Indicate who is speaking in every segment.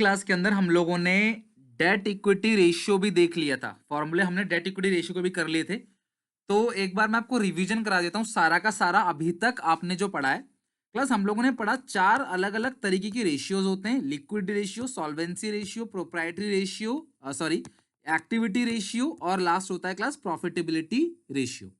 Speaker 1: Class के अंदर हम लोगों ने डेट इक्विटी रेशियो भी देख लिया था। फॉर्मूले हमने डेट इक्विटी रेशियो को भी कर लिए थे। तो एक बार मैं आपको रिवीजन करा देता हूँ सारा का सारा अभी तक आपने जो पढ़ा है। प्लस हम लोगों ने पढ़ा 4 अलग-अलग तरीके की रेशियोज होते हैं। Liquidity ratio, solvency ratio, proprietary ratio, sorry activity ratio और लास्ट होता है क्लास प्रॉफिटेबिलिटी रेशियो।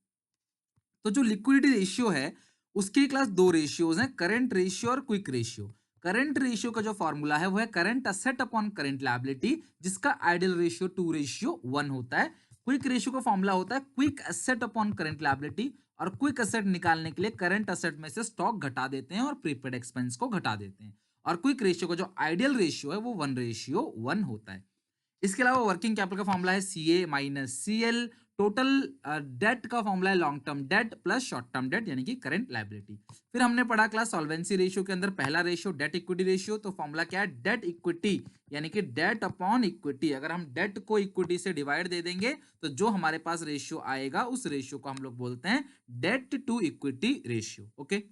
Speaker 1: तो जो लिक्विडिटी रेशियो है उसके क्लास दो रेशियोज हैं, करंट रेशियो और क्विक रेशियो। करंट रेशियो का जो फॉर्मूला है वो है current asset upon current liability, जिसका आइडियल रेशियो 2:1 होता है। क्विक रेशियो का फॉर्मूला होता है quick asset upon current liability, और क्विक असेट निकालने के लिए करंट असेट में से स्टॉक घटा देते हैं और प्रीपेड एक्सपेंस को घटा देते हैं। और क्विक रेशियो का जो आइडियल रेशियो है वो 1:1 होता है। इसके अलावा वर्किंग कैपिटल का फॉर्मूला है CA minus CL. Total debt का फॉर्मूला है long term debt plus short term debt यानी कि करंट लायबिलिटी। फिर हमने पढ़ा क्लास सॉल्वेंसी रेशियो के अंदर पहला रेशियो डेट इक्विटी रेशियो। तो फॉर्मूला क्या है, डेट इक्विटी यानी कि डेट अपॉन इक्विटी। अगर हम डेट को इक्विटी से डिवाइड दे देंगे तो जो हमारे पास रेशियो आएगा उस रेशियो को हम लोग बोलते हैं debt to equity ratio. Okay.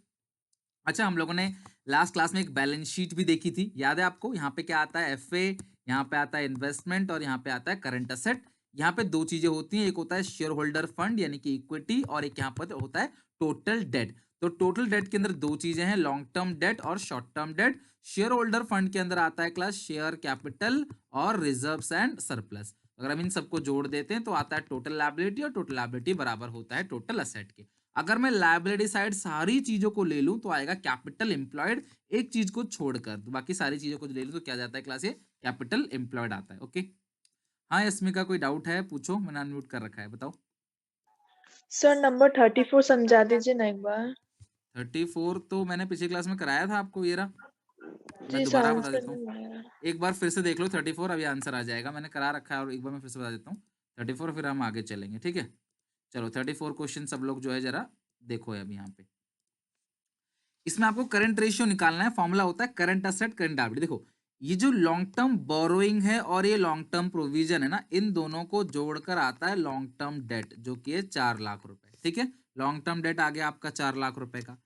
Speaker 1: अच्छा, हम लोगों ने लास्ट क्लास में एक बैलेंस शीट भी देखी थी, याद है आपको? यहाँ पे क्या आता है, एफए, यहाँ पे आता है इन्वेस्टमेंट और यहाँ पे आता है करंट असेट। यहाँ पे दो चीजें होती हैं, एक होता है शेयर होल्डर फंड यानी कि इक्विटी, और एक यहाँ पर होता है टोटल डेट। तो टोटल डेट के अंदर दो चीजें हैं, लॉन्ग टर्म डेट और short term date. Share holder fund के अंदर आता है क्लास शेयर कैपिटल और रिजर्व्स एंड सरप्लस। अगर हम इन सबको जोड़ देते हैं तो आता है टोटल लायबिलिटी, और टोटल लायबिलिटी बराबर होता है टोटल असेट के। अगर मैं लायबिलिटी साइड सारी चीजों को ले लूं तो आएगा कैपिटल एम्प्लॉयड, एक चीज को छोड़कर तो बाकी सारी चीजों को ले लूं तो क्या जाता है क्लास, ये कैपिटल एम्प्लॉयड आता है। ओके। हाँ यस्मिका, कोई डाउट है पूछो, मैंने अनम्यूट कर रखा है, बताओ।
Speaker 2: सर नंबर 34 समझा दीजिए ना एक बार।
Speaker 1: 34 तो मैंने पिछली क्लास में कराया था आपको, ये रहा। मैं
Speaker 2: जी सर,
Speaker 1: दोबारा बता
Speaker 2: आंसर
Speaker 1: देता हूँ,
Speaker 2: नहीं आया।
Speaker 1: एक बार फिर से देख लो 34, अभी आंसर आ जाएगा, मैंने करा रखा है और एक बार मैं फिर से बता देता हूँ 34, फिर हम आगे चलेंगे, ठीक है। चलो 34 क्वेश्चन सब लोग जो है जरा देखो अभी यहाँ पे। इसमें आपको करंट रेशियो निकालना है, फॉर्मूला होता है करंट असेट करंट लायबिलिटी। देखो, ये जो लॉन्ग टर्म बोरोइंग है और ये लॉन्ग टर्म प्रोविजन है ना, इन दोनों को जोड़कर आता है लॉन्ग टर्म डेट, जो कि है 4 लाख रुपए, ठीक है। लॉन्ग टर्म डेट आ गया आपका 4 लाख रुपए का।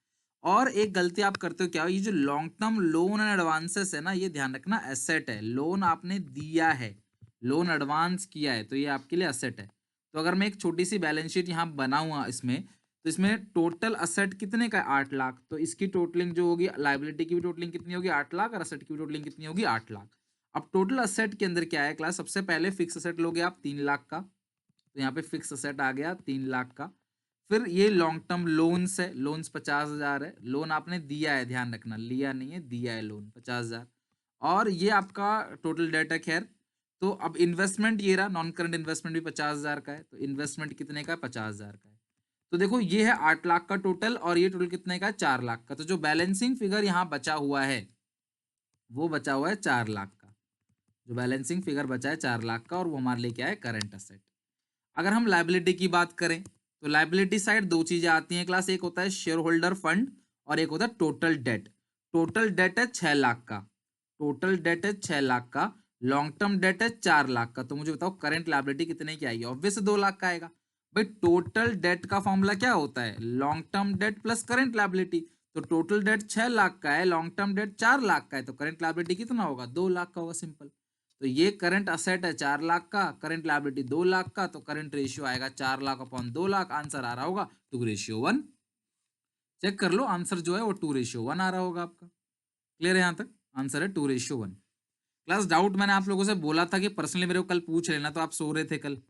Speaker 1: और एक गलती आप करते हो क्या, ये जो long term loan and advances है ना, ये ध्यान रखना एसेट है। लोन आपने दिया है, लोन एडवांस किया है, तो ये आपके लिए एसेट है। तो अगर मैं एक छोटी सी बैलेंस शीट यहाँ बनाऊंगा इसमें, तो इसमें टोटल असेट कितने का है, 8 लाख। तो इसकी टोटलिंग जो होगी, लायबिलिटी की भी टोटलिंग कितनी होगी, 8 लाख, और असेट की भी टोटलिंग कितनी होगी, 8 लाख। अब टोटल असेट के अंदर क्या है क्लास, सबसे पहले फिक्स असेट लोगे आप 3 लाख का, तो यहाँ पे फिक्स असेट आ गया 3 लाख का। फिर ये लॉन्ग टर्म लोन्स है, लोन्स 50,000 है, लोन आपने दिया है, ध्यान रखना, लिया नहीं है, दिया है लोन 50,000। और ये आपका टोटल डेट है, खैर। तो अब इन्वेस्टमेंट ये रहा, नॉन करंट इन्वेस्टमेंट भी 50,000 का है, तो इन्वेस्टमेंट कितने का है, 50,000 का है। तो देखो ये है 8 लाख का टोटल, और ये टोटल कितने का है, 4 लाख का। तो जो बैलेंसिंग फिगर यहाँ बचा हुआ है वो बचा हुआ है 4 लाख का। जो बैलेंसिंग फिगर बचा है 4 लाख का, और वो हमारे लिए क्या है, करंट असेट। अगर हम लायबिलिटी की बात करें तो लायबिलिटी साइड दो चीजें आती हैं क्लास, एक होता है शेयर होल्डर फंड और एक होता है टोटल डेट। टोटल डेट है 6 लाख का, टोटल डेट है 6 लाख का। लॉन्ग टर्म डेट है 4 लाख का। तो मुझे बताओ करंट लायबिलिटी कितने की आएगी, ऑब्वियस 2 लाख का आएगा। भाई टोटल डेट का फॉर्मूला क्या होता है, long term debt plus current liability. तो टोटल डेट 6 लाख का है, लॉन्ग टर्म डेट 4 लाख का है, तो करंट लायबिलिटी कितना होगा, 2 लाख का होगा, सिंपल। तो ये करंट असेट है 4 लाख का, करंट लायबिलिटी 2 लाख का, तो करंट रेशियो आएगा 4 लाख अपॉन 2 लाख, आंसर आ रहा होगा 2:1। चेक कर लो, आंसर जो है वो 2:1 आ रहा होगा आपका। क्लियर है यहाँ तक, आंसर है 2:1। क्लास डाउट मैंने आप लोगों से बोला था कि पर्सनली मेरे को कल पूछ लेना, तो आप सो रहे थे कल।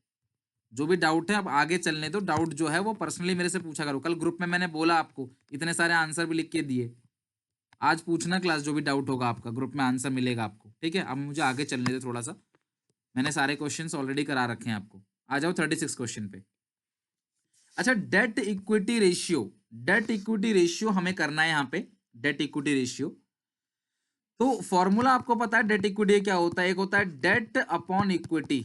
Speaker 1: जो भी डाउट है अब आगे चलने दो, डाउट जो है वो पर्सनली मेरे से पूछा करो। कल ग्रुप में मैंने बोला आपको, इतने सारे आंसर भी लिख के दिए। आज पूछना क्लास, जो भी डाउट होगा आपका ग्रुप में आंसर मिलेगा आपको, ठीक है। अब मुझे आगे चलने दो थोड़ा सा, मैंने सारे क्वेश्चंस ऑलरेडी करा रखे हैं आपको। आ जाओ 36 क्वेश्चन पे। अच्छा, date equity ratio, date equity ratio हमें करना है यहाँ पे, डेट इक्विटी रेशियो। तो फॉर्मूला आपको पता है डेट इक्विटी क्या होता है, एक होता है debt upon equity,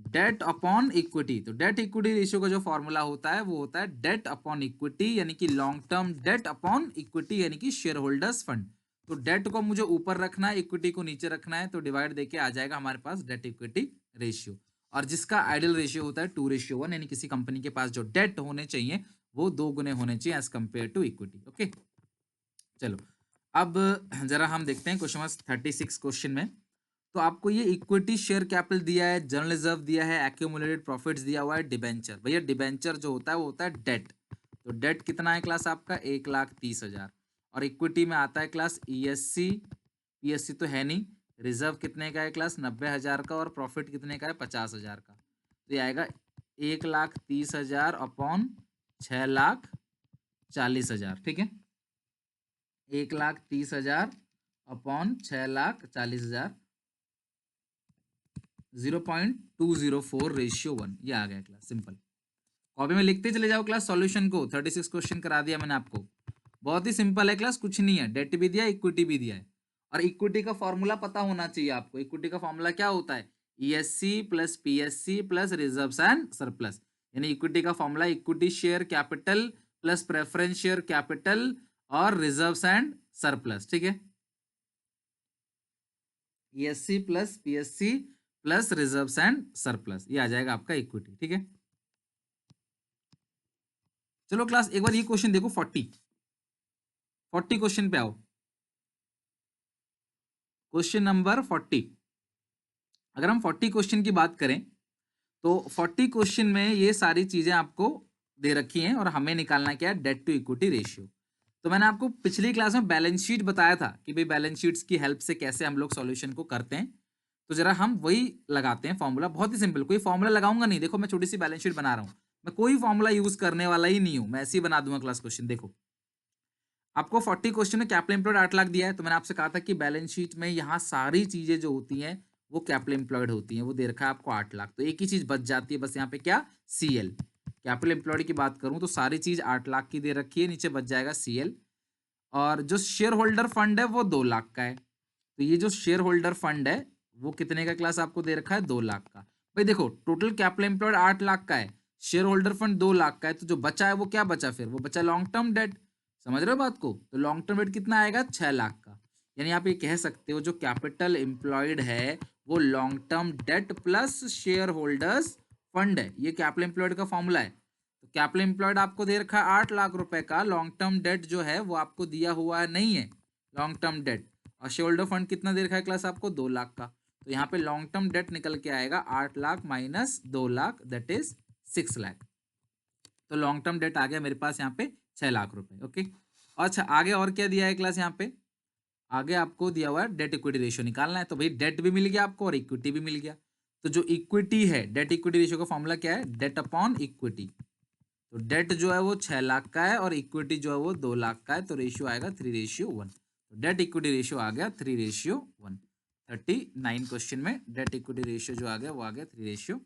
Speaker 1: debt upon equity. तो डेट इक्विटी रेशियो का जो फॉर्मूला होता है वो होता है डेट अपॉन इक्विटी, यानी कि long term date upon equity, यानी कि शेयर होल्डर्स फंड। तो डेट को मुझे ऊपर रखना है, इक्विटी को नीचे रखना है, तो डिवाइड देके आ जाएगा हमारे पास डेट इक्विटी रेशियो। और जिसका आइडियल रेशियो होता है 2:1, यानी किसी कंपनी के पास जो डेट होने चाहिए वो 2 गुने होने चाहिए as compare to equity. Okay, चलो अब जरा हम देखते हैं क्वेश्चन 36 क्वेश्चन में। तो आपको ये इक्विटी शेयर कैपिटल दिया है, जनरल रिजर्व दिया है, एक्यूमुलेटेड प्रॉफिट्स दिया हुआ है, डिबेंचर। भैया डिबेंचर जो होता है वो होता है डेट। तो डेट कितना है क्लास आपका 1,30,000 और इक्विटी में आता है क्लास ईएससी। ईएससी तो है नहीं। रिजर्व कितने का है क्लास 90,000 का और प्रॉफिट कितने का है 50,000 का। तो ये आएगा 1,30,000 अपॉन 6,40,000। ठीक है, 1,30,000 अपॉन 6,40,000 0.204 रेशियो 1। ये आ गया क्लास सिंपल। कॉपी में लिखते चले जाओ क्लास सॉल्यूशन को। 36 क्वेश्चन करा दिया मैंने आपको। बहुत ही सिंपल है क्लास, कुछ नहीं है। डेट भी दिया, इक्विटी भी दिया है और इक्विटी का फॉर्मूला पता होना चाहिए आपको। इक्विटी का फॉर्मूला क्या होता है? ESC plus PSC plus reserves and surplus. यानी इक्विटी का formula equity share capital plus preference share capital और रिजर्व्स एंड सरप्लस। ठीक है, ESC plus PSC plus reserves and surplus, ये आ जाएगा आपका इक्विटी। ठीक है, चलो क्लास एक बार ये क्वेश्चन देखो। 40 क्वेश्चन पे आओ। Question number 40। अगर हम 40 क्वेश्चन की बात करें तो 40 क्वेश्चन में ये सारी चीजें आपको दे रखी हैं और हमें निकालना क्या है? Debt to equity ratio. तो मैंने आपको पिछली क्लास में बैलेंस शीट बताया था कि भाई बैलेंस शीट्स की हेल्प से कैसे हम लोग सॉल्यूशन को करते हैं। तो जरा हम वही लगाते हैं फॉर्मूला। बहुत ही सिंपल, कोई फॉर्मूला लगाऊंगा नहीं। देखो मैं छोटी सी बैलेंस शीट बना रहा हूं, मैं कोई फॉर्मूला यूज करने वाला ही नहीं हूं, मैं ऐसे ही बना दूंगा क्लास क्वेश्चन। देखो आपको 40 क्वेश्चन में कैपिटल एम्प्लॉयड 8 लाख दिया है। तो मैंने आपसे कहा था कि बैलेंस शीट में यहाँ सारी चीजें जो होती हैं वो कैपिटल एम्प्लॉयड होती हैं। वो दे रखा है आपको 8 लाख। तो एक ही चीज बच जाती है बस यहाँ पे, क्या? सीएल। कैपिटल एम्प्लॉयड की बात करूं तो सारी चीज 8 लाख की दे रखी है, नीचे बच जाएगा सीएल। और जो शेयर होल्डर फंड है वो 2 लाख का है। तो ये जो शेयर होल्डर फंड है वो कितने का क्लास आपको दे रखा है? 2 लाख का। भाई देखो टोटल कैपिटल एम्प्लॉयड 8 लाख का है, शेयर होल्डर फंड 2 लाख का है, तो जो बचा है वो क्या बचा? फिर वो बचा लॉन्ग टर्म डेट। समझ रहे हो बात को? तो लॉन्ग टर्म डेट कितना आएगा? 6 लाख का। यानी आप ये कह सकते हो जो कैपिटल एम्प्लॉयड है वो long term debt plus share holders fund है। ये कैपिटल एम्प्लॉयड का फॉर्मूला है। तो कैपिटल एम्प्लॉयड आपको दे रखा है 8 लाख रुपए का, लॉन्ग टर्म डेट जो है वो आपको दिया हुआ नहीं है लॉन्ग टर्म डेट। और शेयर होल्डर फंड कितना दे रखा है क्लास आपको? 2 लाख का। तो यहाँ पे लॉन्ग टर्म डेट निकल के आएगा 8 lakh minus 2 lakh, that is 6 lakh. तो लॉन्ग टर्म डेट आ गया मेरे पास यहाँ पे 6 लाख रुपए। ओके, अच्छा आगे और क्या दिया है क्लास? यहाँ पे आगे आपको दिया हुआ है डेट इक्विटी रेशियो निकालना है। तो भाई डेट भी मिल गया आपको और इक्विटी भी मिल गया। तो जो इक्विटी है, डेट इक्विटी रेशियो का फॉर्मूला क्या है? Debt upon equity. तो डेट जो है वो 6 लाख का है और इक्विटी जो है वो 2 लाख का है। तो रेशियो आएगा 3:1। तो डेट इक्विटी रेशियो आ गया 3:1। 39 क्वेश्चन में डेट इक्विटी रेशियो जो आ गया वो आ गया 3:1।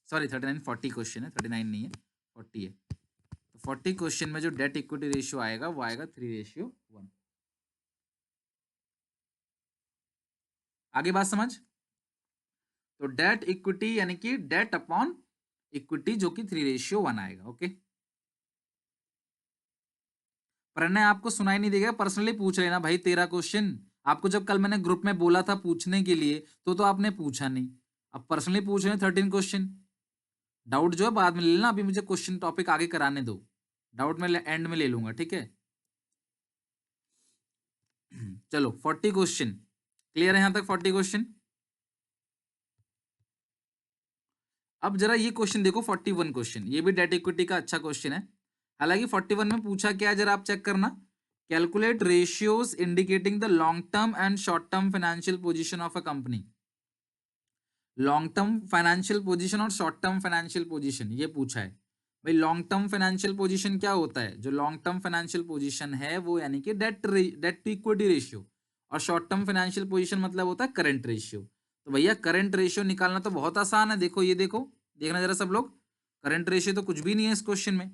Speaker 1: सॉरी 39, 40 क्वेश्चन है, 39 नहीं है 40 है। तो 40 क्वेश्चन में जो डेट इक्विटी रेशियो आएगा वो आएगा 3:1। आगे बात समझ? तो डेट इक्विटी यानी कि डेट अपॉन इक्विटी जो कि 3:1 आएगा। ओके, प्रणय आपको सुनाई नहीं देगा, पर्सनली पूछ लेना भाई। 13 क्वेश्चन आपको जब कल मैंने ग्रुप में बोला था पूछने के लिए तो आपने पूछा नहीं। अब पर्सनली पूछ रहे हैं 13 क्वेश्चन। डाउट जो है बाद में ले लेना, अभी मुझे क्वेश्चन टॉपिक आगे कराने दो। डाउट में एंड में ले लूंगा, ठीक है? चलो 40 क्वेश्चन क्लियर है यहां तक? 40 क्वेश्चन। अब जरा ये क्वेश्चन देखो 41 क्वेश्चन, ये भी डेट इक्विटी का अच्छा क्वेश्चन है। हालांकि 41 में पूछा क्या है जरा आप चेक करना। Calculate ratios indicating the long term and short term financial position of a company. Long term financial position और शॉर्ट टर्म फाइनेंशियल पोजीशन ये पूछा है। भाई लॉन्ग टर्म फाइनेंशियल पोजीशन क्या होता है? जो लॉन्ग टर्म फाइनेंशियल पोजीशन है वो यानी कि डेट टू इक्विटी रेशियो, और शॉर्ट टर्म फाइनेंशियल पोजीशन मतलब होता है करंट रेशियो। तो भैया करंट रेशियो निकालना तो बहुत आसान है। देखो ये देखो, देखना जरा सब लोग। करंट रेशियो तो कुछ भी नहीं है इस क्वेश्चन में।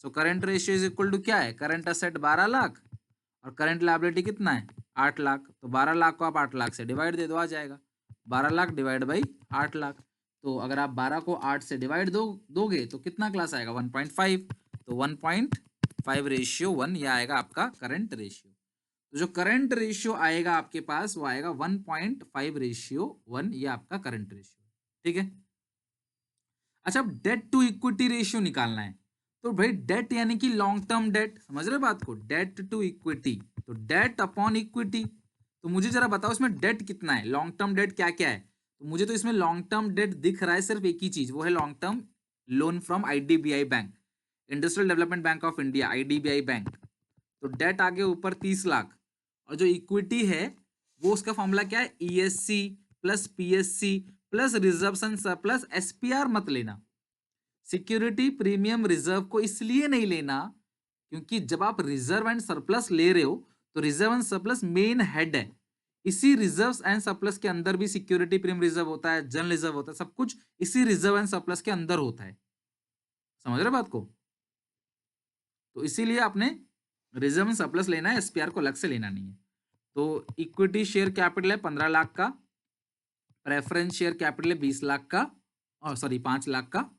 Speaker 1: So current ratio is equal to क्या है? करंट असेट 12 लाख और करंट लायबिलिटी कितना है? 8 लाख। तो 12 लाख को आप 8 लाख से डिवाइड दे दो, आ जाएगा 12 लाख डिवाइड बाई 8 लाख। तो अगर आप 12 को 8 से डिवाइड दोगे तो कितना क्लास आएगा? 1.5। तो 1.5:1 यह आएगा आपका करंट रेशियो। तो जो करंट रेशियो आएगा आपके पास वो आएगा 1.5:1, ये आपका करंट रेशियो। ठीक है, अच्छा अब डेट टू इक्विटी रेशियो निकालना है। तो भाई डेट यानी कि लॉन्ग टर्म डेट, समझ रहे हो बात को? डेट टू इक्विटी, तो डेट अपॉन इक्विटी। तो मुझे जरा बताओ इसमें डेट कितना है, लॉन्ग टर्म डेट क्या क्या है। तो मुझे तो इसमें लॉन्ग टर्म डेट दिख रहा है सिर्फ एक ही चीज, वो है long term loan from IDBI bank, industrial development bank of India, IDBI bank. तो डेट आगे ऊपर 30 लाख, और जो इक्विटी है वो उसका फॉर्मूला क्या है, ESC plus PSC plus reserve and surplus. SPR मत लेना, सिक्योरिटी प्रीमियम रिजर्व को इसलिए नहीं लेना क्योंकि जब आप रिजर्व एंड सरप्लस ले रहे हो तो reserve and surplus main head है। इसी रिजर्व एंड सरप्लस के अंदर भी सिक्योरिटी प्रीमियम रिजर्व होता है, जनरल रिजर्व होता है, सब कुछ इसी रिजर्व एंड सरप्लस के अंदर होता है। समझ रहे बात को। तो इसीलिए आपने रिजर्व एंड सरप्लस लेना है, एसपीआर को अलग से लेना नहीं है। तो इक्विटी शेयर कैपिटल है 15 लाख का, प्रेफरेंस शेयर कैपिटल है 20 लाख का, और सॉरी 5 लाख का,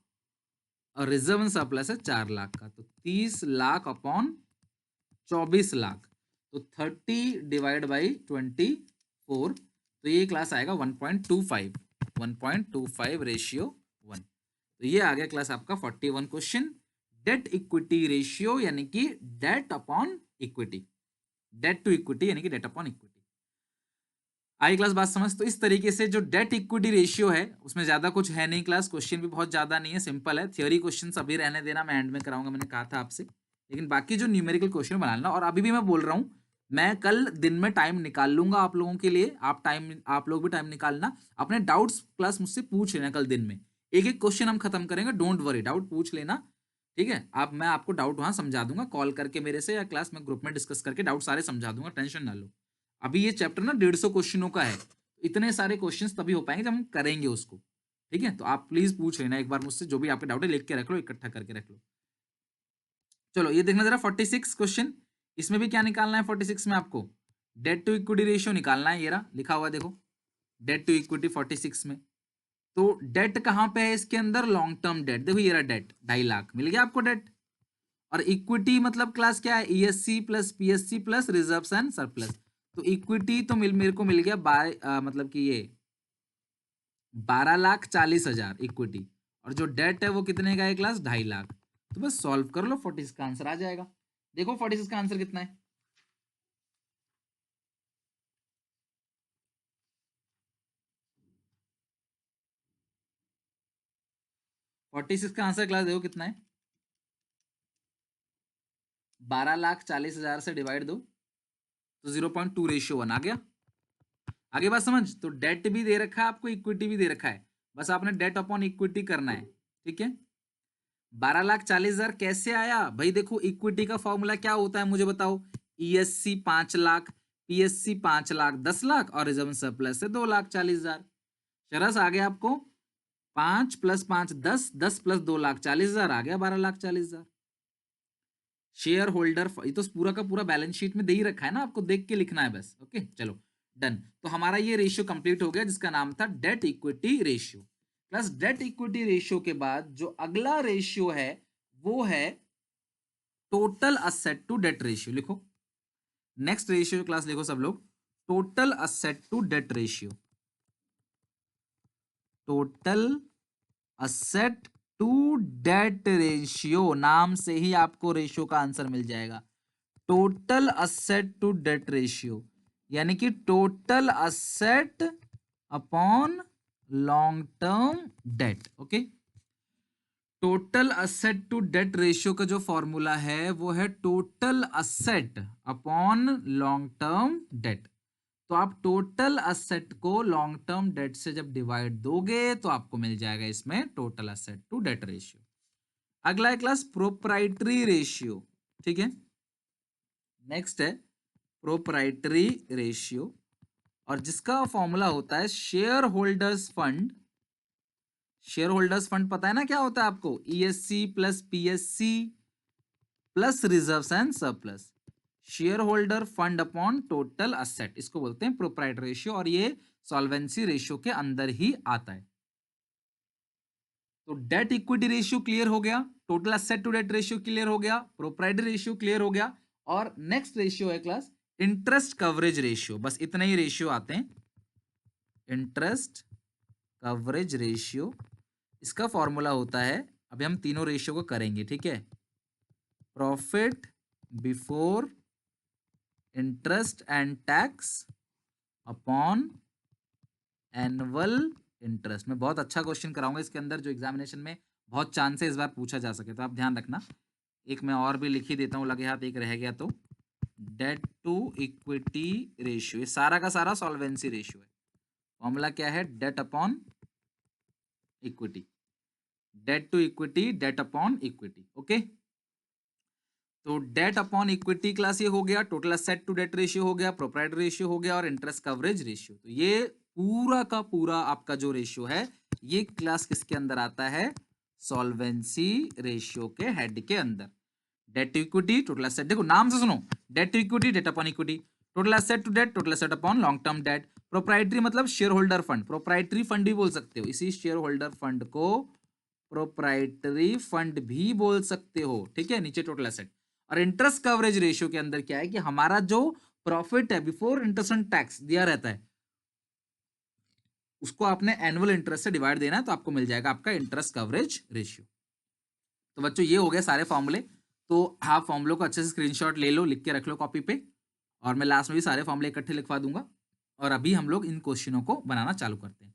Speaker 1: और रिजर्व एंड सरप्लस है 4 लाख का। तो 30 लाख अपॉन 24 लाख, तो 30 डिवाइड बाई 24, तो ये क्लास आएगा 1.25, 1.25 रेशियो 1। तो ये आ गया क्लास आपका 41 क्वेश्चन, डेट इक्विटी रेशियो यानी कि debt upon equity, debt to equity यानी कि डेट अपॉन इक्विटी। आई क्लास बात समझ। तो इस तरीके से जो डेट इक्विटी रेशियो है उसमें ज्यादा कुछ है नहीं क्लास, क्वेश्चन भी बहुत ज्यादा नहीं है, सिंपल है। थ्योरी क्वेश्चन अभी रहने देना, मैं एंड में कराऊंगा, मैंने कहा था आपसे। लेकिन बाकी जो न्यूमेरिकल क्वेश्चन बनाना, और अभी भी मैं बोल रहा हूँ मैं कल दिन में टाइम निकाल लूंगा आप लोगों के लिए, आप लोग भी टाइम निकालना, अपने डाउट्स क्लास मुझसे पूछ लेना कल दिन में, एक एक क्वेश्चन हम खत्म करेंगे, डोंट वरी, डाउट पूछ लेना, ठीक है। आप मैं आपको डाउट वहां समझा दूंगा कॉल करके मेरे से, या क्लास में ग्रुप में डिस्कस करके डाउट सारे समझा दूंगा, टेंशन ना लो। अभी ये चैप्टर ना 150 क्वेश्चनों का है, इतने सारे क्वेश्चंस तभी हो पाएंगे जब हम करेंगे उसको, ठीक है। तो आप प्लीज पूछ लेना एक बार मुझसे, जो भी आपके डाउट है लिख के रख लो, इकट्ठा करके रख लो। चलो ये देखना जरा 46 क्वेश्चन, इसमें भी क्या निकालना है 46 में आपको, डेट टू इक्विटी रेशियो निकालना है। ये रहा लिखा हुआ देखो, डेट टू इक्विटी 46 में। तो डेट कहां पे है इसके अंदर, लॉन्ग टर्म डेट, देखो ये रहा डेट 2.5 लाख, मिल गया आपको डेट। और इक्विटी मतलब क्लास क्या है, ESC plus PSC plus reserve and surplus. तो इक्विटी तो मेरे को मिल गया मतलब कि ये 12,40,000 इक्विटी, और जो डेट है वो कितने का है क्लास, 2.5 लाख। तो बस सॉल्व कर लो, 46 का आंसर आ जाएगा। देखो 46 का आंसर कितना है, 46 का आंसर क्लास देखो कितना है, 12,40,000 से डिवाइड दो तो 0.2 रेशियो 1 आ गया। आगे बात समझ। तो डेट भी दे रखा है आपको, इक्विटी भी दे रखा है, बस आपने डेट अपॉन इक्विटी करना है, ठीक है। 12,40,000 कैसे आया भाई, देखो इक्विटी का फॉर्मूला क्या होता है मुझे बताओ, ईएससी 5 लाख, पीएससी 5 लाख 10 लाख, और रिजर्व सरप्लस से 2,40,000। चरस आ गया आपको 5 + 5 10, 10 + 2,40,000 आ गया 12,40,000। शेयर होल्डर, ये तो पूरा का पूरा बैलेंस शीट में दे ही रखा है ना, आपको देख के लिखना है बस। ओके चलो डन। तो हमारा ये रेशियो कंप्लीट हो गया जिसका नाम था debt equity ratio. Plus debt equity ratio के बाद जो अगला रेशियो है वो है total asset to debt ratio. लिखो नेक्स्ट रेशियो क्लास, लिखो सब लोग, total asset to debt ratio, total asset to debt ratio, नाम से ही आपको रेशियो का आंसर मिल जाएगा। Total asset to debt ratio यानी कि total asset upon long term debt. Okay, total asset to debt ratio का जो फॉर्मूला है वो है total asset upon long term debt. तो आप टोटल असेट को लॉन्ग टर्म डेट से जब डिवाइड दोगे तो आपको मिल जाएगा इसमें total asset to debt ratio. अगला है क्लास प्रोप्राइटरी रेशियो, ठीक है। नेक्स्ट है प्रोप्राइटरी रेशियो, और जिसका फॉर्मूला होता है share holders fund. Share holders fund पता है ना क्या होता है आपको, ESC plus PSC plus reserve and surplus, share holder fund upon total asset, इसको बोलते हैं प्रोप्राइटरी रेशियो, और ये सॉल्वेंसी रेशियो के अंदर ही आता है। तो डेट इक्विटी रेशियो क्लियर हो गया, total asset to debt ratio clear हो गया, प्रोप्राइटरी रेशियो क्लियर हो गया, और नेक्स्ट रेशियो है क्लास इंटरेस्ट कवरेज रेशियो। बस इतने ही रेशियो आते हैं, इंटरेस्ट कवरेज रेशियो। इसका फॉर्मूला होता है, अभी हम तीनों रेशियो को करेंगे, ठीक है। Profit before interest and tax upon annual interest. मैं बहुत अच्छा क्वेश्चन कराऊंगा इसके अंदर, जो एग्जामिनेशन में बहुत चांस है इस बार पूछा जा सके, तो आप ध्यान रखना। एक मैं और भी लिख ही देता हूँ, लगे हाथ एक रह गया तो। डेट टू इक्विटी रेशियो, ये सारा का सारा सॉल्वेंसी रेशियो है। फॉर्मूला क्या है? Debt upon equity, debt to equity, debt upon equity. Okay, तो डेट अपॉन इक्विटी क्लास ये हो गया, total asset to debt ratio हो गया, प्रोप्राइटरी रेशियो हो गया, और इंटरेस्ट कवरेज रेशियो। तो ये पूरा का पूरा आपका जो रेशियो है, ये क्लास किसके अंदर आता है? सॉल्वेंसी रेशियो के हेड के अंदर। Debt to equity, total asset, देखो नाम से सुनो, debt to equity, debt upon equity, total asset to debt, total asset upon long term debt, proprietary मतलब share holder fund, proprietary fund भी बोल सकते हो, इसी शेयर होल्डर फंड को प्रोप्राइटरी फंड भी बोल सकते हो, ठीक है। नीचे टोटल एसेट, और इंटरेस्ट कवरेज रेशियो के अंदर क्या है कि हमारा जो प्रॉफिट है बिफोर इंटरेस्ट एंड टैक्स दिया रहता है, उसको आपने एनुअल इंटरेस्ट से डिवाइड देना है, तो आपको मिल जाएगा आपका इंटरेस्ट कवरेज रेशियो। तो बच्चों ये हो गए सारे फॉर्मूले। तो आप फॉर्मूलों को अच्छे से स्क्रीनशॉट ले लो, लिख के रख लो कॉपी पे, और मैं लास्ट में भी सारे फॉर्मूले इकट्ठे लिखवा दूंगा। और अभी हम लोग इन क्वेश्चनों को बनाना चालू करते हैं।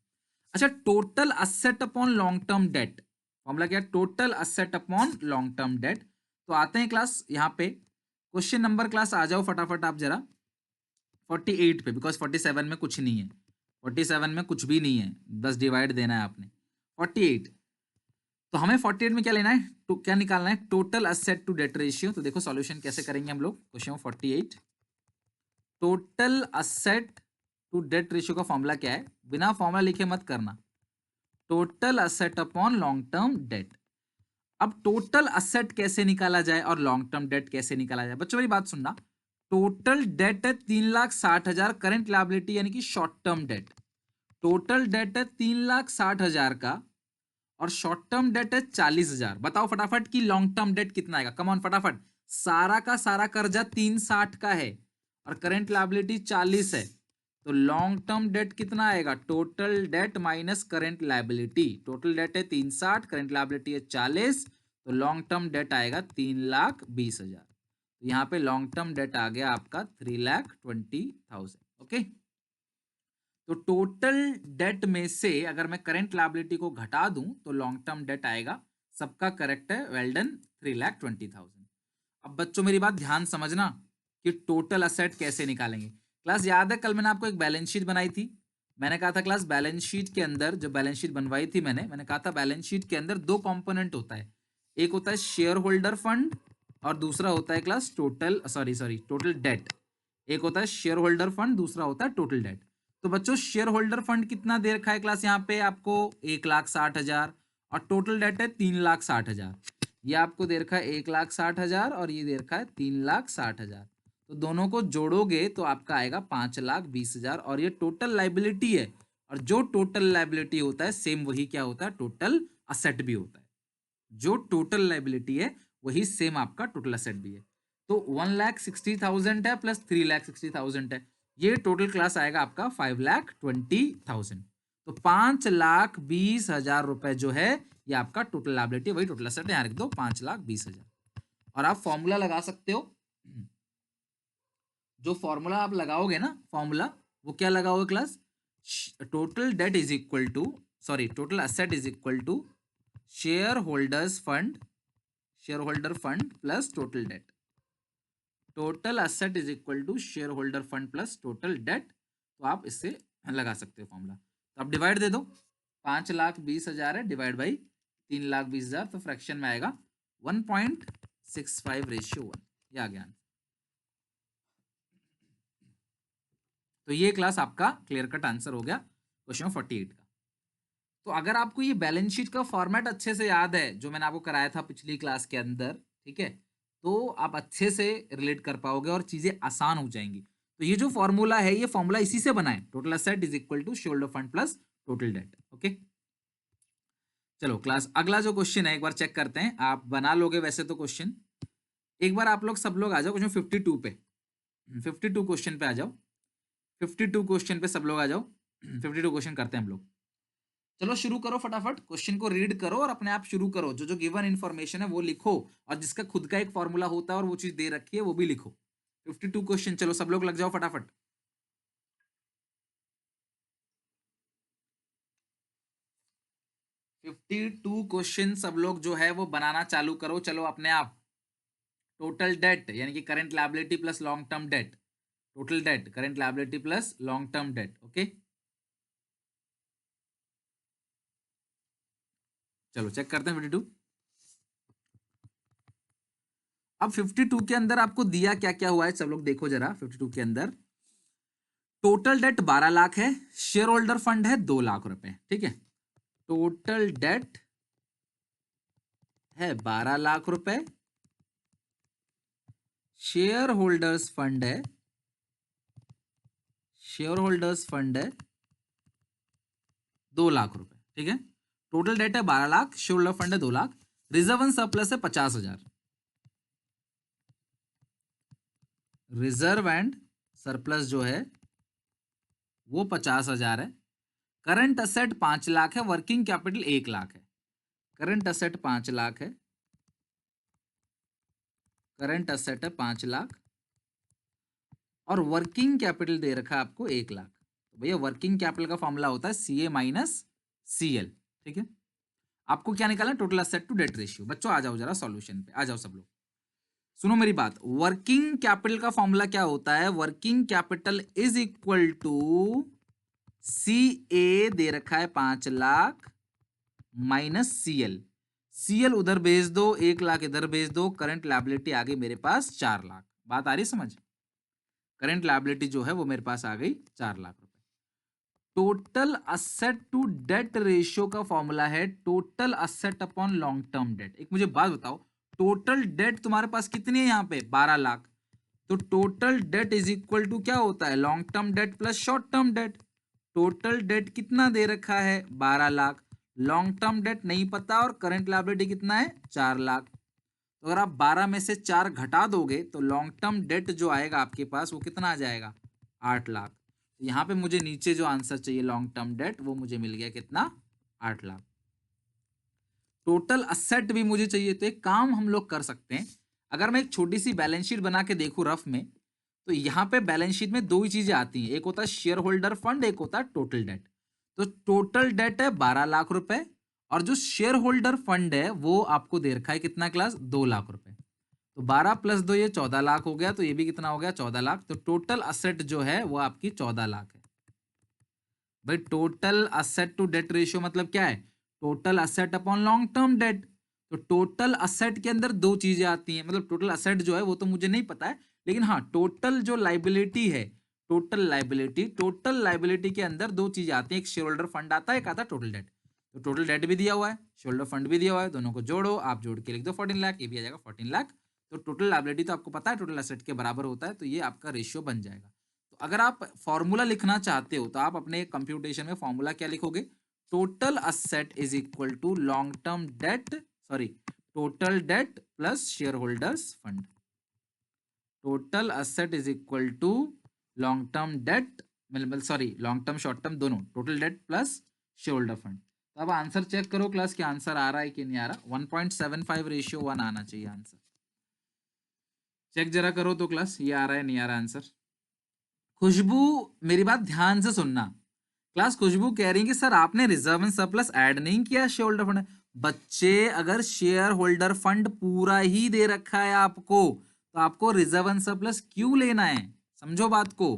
Speaker 1: अच्छा, total asset upon long term date, formula क्या है? Total asset upon long term debt. तो आते हैं क्लास यहाँ पे, क्वेश्चन नंबर क्लास आ जाओ फटाफट आप जरा 48 पे, बिकॉज 47 में कुछ नहीं है, 47 में कुछ भी नहीं है, बस डिवाइड देना है आपने। 48, तो हमें 48 में क्या लेना है? तो क्या निकालना है? Total asset to debt ratio. तो देखो सॉल्यूशन कैसे करेंगे हम लोग। Question 48, total asset to debt ratio का फॉर्मूला क्या है? बिना फॉर्मूला लिखे मत करना, total asset upon long term debt. अब टोटल असेट कैसे निकाला जाए और लॉन्ग टर्म डेट कैसे निकाला जाए? बच्चों मेरी बात सुनना, टोटल डेट है 3,60,000 करंट लायबिलिटी यानी कि short term debt. Total date है 3,60,000 का, और शॉर्ट टर्म डेट है 40,000। बताओ फटाफट कि लॉन्ग टर्म डेट कितना आएगा? कम ऑन फटाफट, सारा का सारा कर्जा 360 का है और करंट लायबिलिटी 40 है, तो लॉन्ग टर्म डेट कितना आएगा? Total date minus current liability. Total date है 360, करंट लायबिलिटी है 40, तो लॉन्ग टर्म डेट आएगा 3,20,000। तो यहाँ पे लॉन्ग टर्म डेट आ गया आपका 3,20,000। ओके, तो टोटल डेट में से अगर मैं करंट लायबिलिटी को घटा दूं तो लॉन्ग टर्म डेट आएगा, सबका करेक्ट है, वेल डन, 3,20,000। अब बच्चों मेरी बात ध्यान समझना कि टोटल असेट कैसे निकालेंगे। क्लास याद है कल मैंने आपको एक बैलेंस शीट बनाई थी, मैंने कहा था क्लास बैलेंस शीट के अंदर, जो बैलेंस शीट बनवाई थी मैंने कहा था बैलेंस शीट के अंदर दो कंपोनेंट होता है, एक होता है शेयर होल्डर फंड और दूसरा होता है क्लास टोटल टोटल डेट। एक होता है शेयर होल्डर फंड, दूसरा होता है टोटल डेट। तो बच्चों शेयर होल्डर फंड कितना दे रखा है क्लास यहाँ पे आपको? 1,60,000, और टोटल डेट है 3,60,000। ये आपको दे रखा है 1,60,000 और ये दे रखा है 3,60,000। तो दोनों को जोड़ोगे तो आपका आएगा 5,20,000, और ये टोटल लाइबिलिटी है, और जो टोटल लाइबिलिटी होता है सेम वही क्या होता है? टोटल असेट भी होता है। जो टोटल लाइबिलिटी है वही सेम आपका टोटल असेट भी है। तो 1,60,000 है प्लस 3,60,000 है, ये टोटल क्लास आएगा आपका 5,20,000। तो 5,20,000 रुपए जो है ये आपका टोटल लायबिलिटी, वही टोटल एसेट है, यहाँ रख दो 5,20,000। और आप फॉर्मूला लगा सकते हो, जो फॉर्मूला आप लगाओगे ना फॉर्मूला, वो क्या लगाओगे class? Total debt is equal to, total asset is equal to share holders fund, share holder fund plus total debt. Total asset is equal to share holder fund plus total debt. तो आप इससे लगा सकते हो formula. तो आप divide दे दो, 5,20,000 है डिवाइड बाई 3,20,000, तो फ्रैक्शन में आएगा 1.65:1। ये आ गया। तो ये क्लास आपका क्लियर कट आंसर हो गया क्वेश्चन 48 का। तो अगर आपको ये बैलेंस शीट का फॉर्मेट अच्छे से याद है, जो मैंने आपको कराया था पिछली क्लास के अंदर, ठीक है, तो आप अच्छे से रिलेट कर पाओगे और चीजें आसान हो जाएंगी। तो ये जो फॉर्मूला है, ये फॉर्मूला इसी से बना है, total asset is equal to share holder fund plus total debt. Okay, चलो क्लास अगला जो क्वेश्चन है एक बार चेक करते हैं, आप बना लोगे वैसे तो क्वेश्चन। एक बार आप लोग सब लोग आ जाओ क्वेश्चन 52 पे, 52 क्वेश्चन पे आ जाओ, 52 क्वेश्चन पे सब लोग आ जाओ। 52 क्वेश्चन करते हैं हम लोग। चलो शुरू करो फटाफट, क्वेश्चन को रीड करो और अपने आप शुरू करो, जो जो गिवन इन्फॉर्मेशन है वो लिखो, और जिसका खुद का एक फॉर्मूला होता है और वो चीज दे रखी है वो भी लिखो। 52 क्वेश्चन, चलो सब लोग लग जाओ फटाफट। 52 क्वेश्चन सब लोग जो है वो बनाना चालू करो, चलो अपने आप। टोटल डेट यानी कि current liability plus long term debt, total date current liability plus long term debt. Okay, चलो चेक करते हैं 52। अब 52 के अंदर आपको दिया क्या क्या हुआ है, सब लोग देखो जरा। 52 के अंदर टोटल डेट 12 लाख है, शेयर होल्डर फंड है 2 लाख रुपए, ठीक है। टोटल डेट है 12 लाख रुपए, शेयर होल्डर्स फंड है, शेयर होल्डर्स फंड है 2 लाख रुपए, ठीक है। टोटल डेट है 12 लाख, शेयर होल्डर फंड है 2 लाख, रिजर्व एंड सरप्लस है 50,000। रिजर्व एंड सरप्लस जो है वो 50,000 है। करंट असेट 5 लाख है, वर्किंग कैपिटल 1 लाख है। करंट असेट 5 लाख है, करंट असेट है 5 लाख, और वर्किंग कैपिटल दे रखा है आपको 1 लाख। तो भैया वर्किंग कैपिटल का फॉर्मूला होता है CA माइनस CL, ठीक है। आपको क्या निकालना है, total asset to debt ratio. बच्चों आ जाओ जरा सॉल्यूशन पे, आ जाओ सब लोग, सुनो मेरी बात। वर्किंग कैपिटल का फॉर्मूला क्या होता है, working capital is equal to CA दे रखा है 5 लाख माइनस CL उधर भेज दो, 1 लाख इधर भेज दो, करंट लायबिलिटी आ गई मेरे पास 4 लाख। बात आ रही समझ, करंट लायबिलिटी जो है वो मेरे पास आ गई 4 लाख रुपए। Total asset to debt ratio का फॉर्मूला है total asset upon long term debt. एक मुझे बात बताओ, टोटल डेट तुम्हारे पास कितनी है यहाँ पे, 12 लाख। तो total debt is equal to क्या होता है, long term debt plus short term debt. Total debt कितना दे रखा है, 12 लाख। लॉन्ग टर्म डेट नहीं पता, और करंट लायबिलिटी कितना है, 4 लाख। तो अगर आप 12 में से 4 घटा दोगे तो लॉन्ग टर्म डेट जो आएगा आपके पास वो कितना आ जाएगा, 8 लाख। तो यहाँ पे मुझे नीचे जो आंसर चाहिए लॉन्ग टर्म डेट वो मुझे मिल गया कितना, 8 लाख। टोटल असेट भी मुझे चाहिए, तो एक काम हम लोग कर सकते हैं। अगर मैं एक छोटी सी बैलेंस शीट बना के देखूं रफ में, तो यहाँ पे बैलेंस शीट में 2 ही चीजें आती हैं, एक होता है शेयर होल्डर फंड, एक होता है टोटल डेट। तो टोटल डेट है 12 लाख रुपए, और जो शेयर होल्डर फंड है वो आपको दे रखा है कितना क्लास, 2 लाख रुपए। तो 12 प्लस 2 ये 14 लाख हो गया, तो ये भी कितना हो गया, 14 लाख। तो टोटल असेट जो है वो आपकी 14 लाख है। भाई total asset to debt ratio मतलब क्या है, total asset upon long term debt. तो टोटल असेट के अंदर 2 चीजें आती हैं, मतलब टोटल असेट जो है वो तो मुझे नहीं पता है, लेकिन हाँ टोटल जो लाइबिलिटी है, टोटल लाइबिलिटी के अंदर 2 चीजें आती हैं, एक शेयर होल्डर फंड आता है, एक आता है टोटल डेट। तो टोटल डेट भी दिया हुआ है, शेयर होल्डर फंड भी दिया हुआ है, दोनों को जोड़ो, आप जोड़ के लिख दो 14 लाख, ये भी आ जाएगा 14 लाख। तो टोटल लाइबिलिटी तो आपको पता है टोटल असेट के बराबर होता है, तो ये आपका रेशियो बन जाएगा। तो अगर आप फॉर्मूला लिखना चाहते हो तो आप अपने कंप्यूटेशन में फॉर्मूला क्या लिखोगे, total asset is equal to long term debt, sorry total debt plus share holders fund. Total asset is equal to long term debt, मतलब sorry long term short term दोनों, total debt plus share holder fund. तो अब answer check करो class, क्या answer आ रहा है कि नहीं आ रहा। 1.75 रेशियो 1 आना चाहिए आंसर, चेक जरा करो तो क्लास, ये आ रहा है नहीं आ रहा आंसर। खुशबू मेरी बात ध्यान से सुनना क्लास, खुशबू कह रही है कि सर आपने रिजर्व एंड सरप्लस ऐड नहीं किया शेयर होल्डर फंड। बच्चे अगर शेयर होल्डर फंड पूरा ही दे रखा है आपको, तो आपको रिजर्व एंड सरप्लस क्यों लेना है, समझो बात को।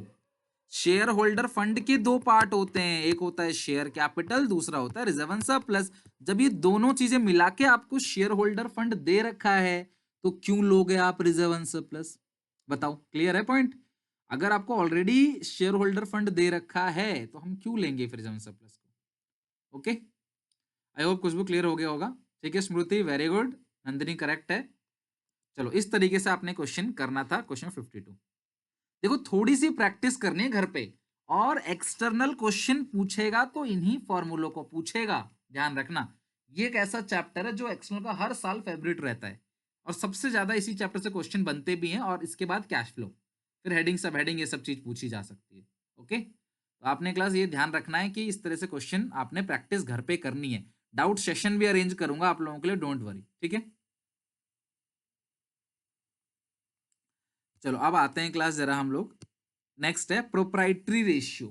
Speaker 1: शेयर होल्डर फंड के 2 पार्ट होते हैं, एक होता है शेयर कैपिटल, दूसरा होता है रिजर्व एंड सरप्लस। जब ये दोनों चीजें मिला के आपको शेयर होल्डर फंड दे रखा है, तो क्यों लोगे आप रिजर्व एंड सरप्लस, बताओ, क्लियर है पॉइंट। अगर आपको ऑलरेडी शेयर होल्डर फंड दे रखा है तो हम क्यों लेंगे फिर रिजर्व एंड सरप्लस को। Okay, I hope Khushboo clear हो गया होगा। ठीक है Smriti, very good, Nandini correct है। चलो इस तरीके से आपने क्वेश्चन करना था, क्वेश्चन 52। देखो थोड़ी सी प्रैक्टिस करनी है घर पे, और एक्सटर्नल क्वेश्चन पूछेगा तो इन्हीं फॉर्मूलों को पूछेगा, ध्यान रखना। ये एक ऐसा चैप्टर है जो एक्सटर्नल का हर साल फेवरेट रहता है, और सबसे ज्यादा इसी चैप्टर से क्वेश्चन बनते भी हैं, और इसके बाद कैश फ्लो, फिर हेडिंग सब हेडिंग ये सब चीज पूछी जा सकती है। ओके, तो आपने क्लास ये ध्यान रखना है कि इस तरह से क्वेश्चन आपने प्रैक्टिस घर पे करनी है। डाउट सेशन भी अरेंज करूंगा आप लोगों के लिए, डोंट वरी, ठीक है। चलो अब आते हैं क्लास जरा हम लोग, नेक्स्ट है प्रोप्राइटरी रेशियो।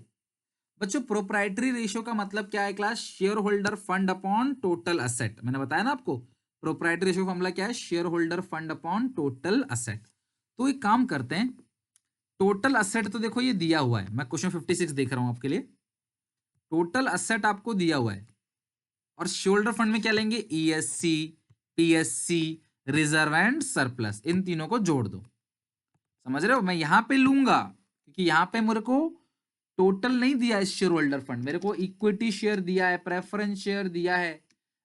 Speaker 1: बच्चों प्रोप्राइटरी रेशियो का मतलब क्या है class? Share holder fund upon total asset. मैंने बताया ना आपको प्रोप्राइटरी रेशियो का फॉर्मूला क्या है? Share holder fund upon total asset. तो एक काम करते हैं, टोटल असेट तो देखो ये दिया हुआ है, मैं क्वेश्चन 56 देख रहा हूं आपके लिए। टोटल असेट आपको दिया हुआ है और शेयर होल्डर फंड में क्या लेंगे? ESC, PSC, reserve and surplus, इन तीनों को जोड़ दो। समझ रहे हो? मैं यहां पे लूंगा क्योंकि यहां पे मेरे को टोटल नहीं दिया है शेयर होल्डर फंड, मेरे को इक्विटी शेयर दिया है, प्रेफरेंस शेयर दिया है,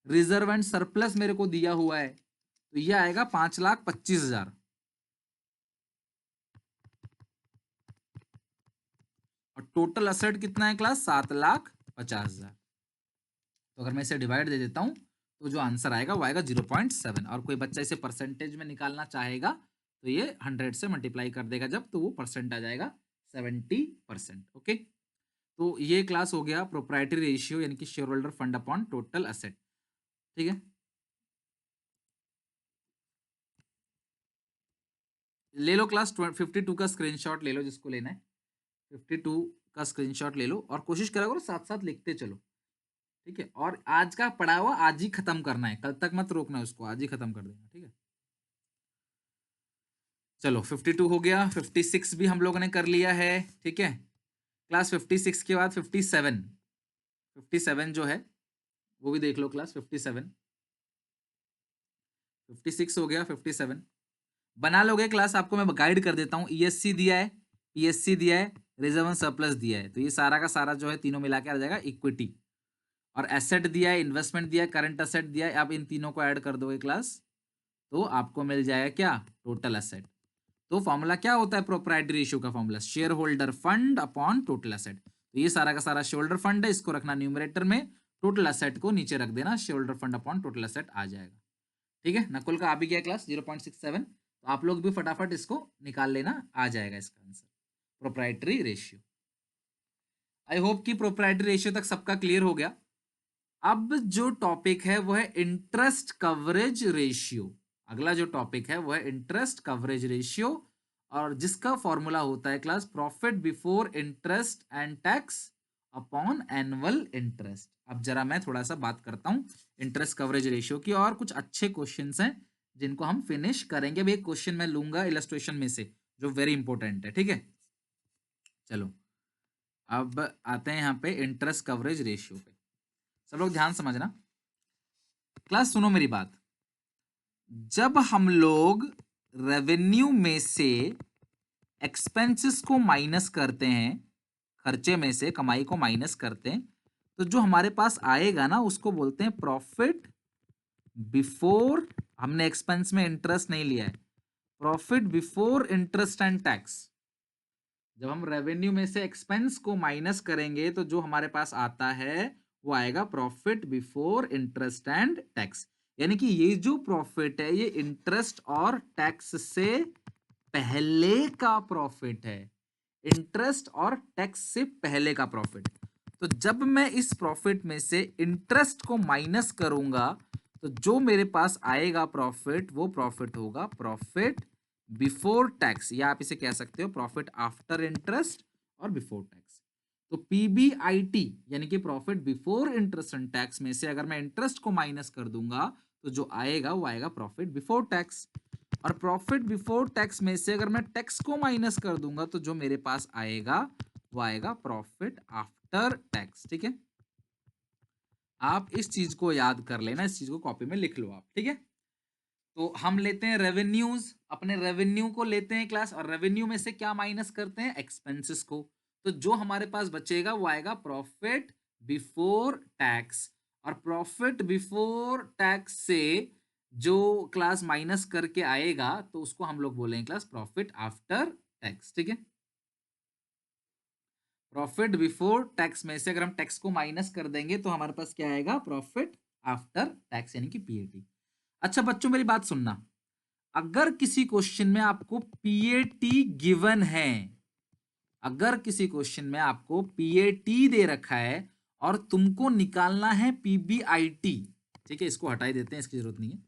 Speaker 1: रिजर्व एंड सरप्लस मेरे को दिया हुआ है। तो ये आएगा 5,25,000 और टोटल असेट कितना है क्लास? 7,50,000। तो अगर मैं इसे डिवाइड दे देता हूं तो जो आंसर आएगा वो आएगा 0.7। और कोई बच्चा इसे परसेंटेज में निकालना चाहेगा तो ये 100 से मल्टीप्लाई कर देगा जब, तो वो परसेंट आ जाएगा 70%। ओके, तो ये क्लास हो गया प्रोप्राइटरी रेशियो यानी कि share holder fund upon total asset. ठीक है, ले लो क्लास 52 का स्क्रीनशॉट ले लो जिसको लेना है। 52 का स्क्रीनशॉट ले लो और कोशिश करा करो साथ साथ लिखते चलो। ठीक है, और आज का पढ़ा हुआ आज ही खत्म करना है, कल तक मत रोकना है उसको, आज ही खत्म कर देना। ठीक है, चलो 52 हो गया, 56 भी हम लोगों ने कर लिया है। ठीक है, क्लास 56 के बाद 57, 57 जो है वो भी देख लो क्लास। 57, 56 हो गया, 57 बना लोगे क्लास? आपको मैं गाइड कर देता हूँ। ईएससी दिया है, पीएससी दिया है, रिजर्व एंड सरप्लस दिया है, तो ये सारा का सारा जो है तीनों मिला के आ जाएगा इक्विटी। और एसेट दिया है, इन्वेस्टमेंट दिया है, करंट एसेट दिया है, आप इन तीनों को ऐड कर दोगे क्लास तो आपको मिल जाएगा क्या? Total asset. तो फॉर्मूला क्या होता है प्रोप्राइटरी रेशियो का? Formula share holder fund upon total asset. तो ये सारा का सारा शेयर होल्डर फंड है, इसको रखना न्यूमरेटर में, टोटल एसेट को नीचे रख देना, share holder fund upon total asset आ जाएगा। ठीक है, नकुल का आ भी गया क्लास 0.67। तो आप लोग भी फटाफट इसको निकाल लेना, आ जाएगा इसका answer proprietary ratio. I hope कि प्रोप्राइटरी रेशियो तक सबका क्लियर हो गया। अब जो टॉपिक है वो है इंटरेस्ट कवरेज रेशियो। अगला जो टॉपिक है वो है इंटरेस्ट कवरेज रेशियो और जिसका फॉर्मूला होता है class profit before interest and tax upon annual interest. अब जरा मैं थोड़ा सा बात करता हूं इंटरेस्ट कवरेज रेशियो की और कुछ अच्छे क्वेश्चंस हैं जिनको हम फिनिश करेंगे। भी एक क्वेश्चन मैं लूंगा इलस्ट्रेशन में से जो वेरी इंपॉर्टेंट है। ठीक है, चलो अब आते हैं यहाँ पे इंटरेस्ट कवरेज रेशियो पे। सब लोग ध्यान समझना क्लास, सुनो मेरी बात। जब हम लोग रेवेन्यू में से एक्सपेंसेस को माइनस करते हैं, खर्चे में से कमाई को माइनस करते हैं, तो जो हमारे पास आएगा ना उसको बोलते हैं प्रॉफिट बिफोर, हमने एक्सपेंस में इंटरेस्ट नहीं लिया है, profit before interest and tax. जब हम रेवेन्यू में से एक्सपेंस को माइनस करेंगे तो जो हमारे पास आता है वो आएगा profit before interest and tax. यानी कि ये जो प्रॉफिट है ये इंटरेस्ट और टैक्स से पहले का प्रॉफिट है, इंटरेस्ट और टैक्स से पहले का प्रॉफिट। तो जब मैं इस प्रॉफिट में से इंटरेस्ट को माइनस करूंगा तो जो मेरे पास आएगा प्रॉफिट वो प्रॉफिट होगा प्रॉफिट बिफोर टैक्स, या आप इसे कह सकते हो प्रॉफिट आफ्टर इंटरेस्ट और बिफोर टैक्स। तो पीबीआईटी यानी कि profit before interest and tax में से अगर मैं इंटरेस्ट को माइनस कर दूंगा तो जो आएगा वो आएगा प्रॉफिट बिफोर टैक्स। और प्रॉफिट बिफोर टैक्स में से अगर मैं टैक्स को माइनस कर दूंगा तो जो मेरे पास आएगा वो आएगा प्रॉफिट आफ्टर टैक्स। ठीक है, आप इस चीज को याद कर लेना, इस चीज को कॉपी में लिख लो आप। ठीक है, तो हम लेते हैं रेवेन्यूज, अपने रेवेन्यू को लेते हैं क्लास और रेवेन्यू में से क्या माइनस करते हैं? एक्सपेंसेस को। तो जो हमारे पास बचेगा वो आएगा प्रॉफिट बिफोर टैक्स। और प्रॉफिट बिफोर टैक्स से जो क्लास माइनस करके आएगा तो उसको हम लोग बोलेंगे क्लास प्रॉफिट आफ्टर टैक्स। ठीक है, प्रॉफिट बिफोर टैक्स में से अगर हम टैक्स को माइनस कर देंगे तो हमारे पास क्या आएगा? प्रॉफिट आफ्टर टैक्स यानी कि पीएटी। अच्छा बच्चों मेरी बात सुनना, अगर किसी क्वेश्चन में आपको पीएटी गिवन है, अगर किसी क्वेश्चन में आपको पीएटी दे रखा है और तुमको निकालना है पीबीआईटी, ठीक है इसको हटाई देते हैं, इसकी जरूरत नहीं है,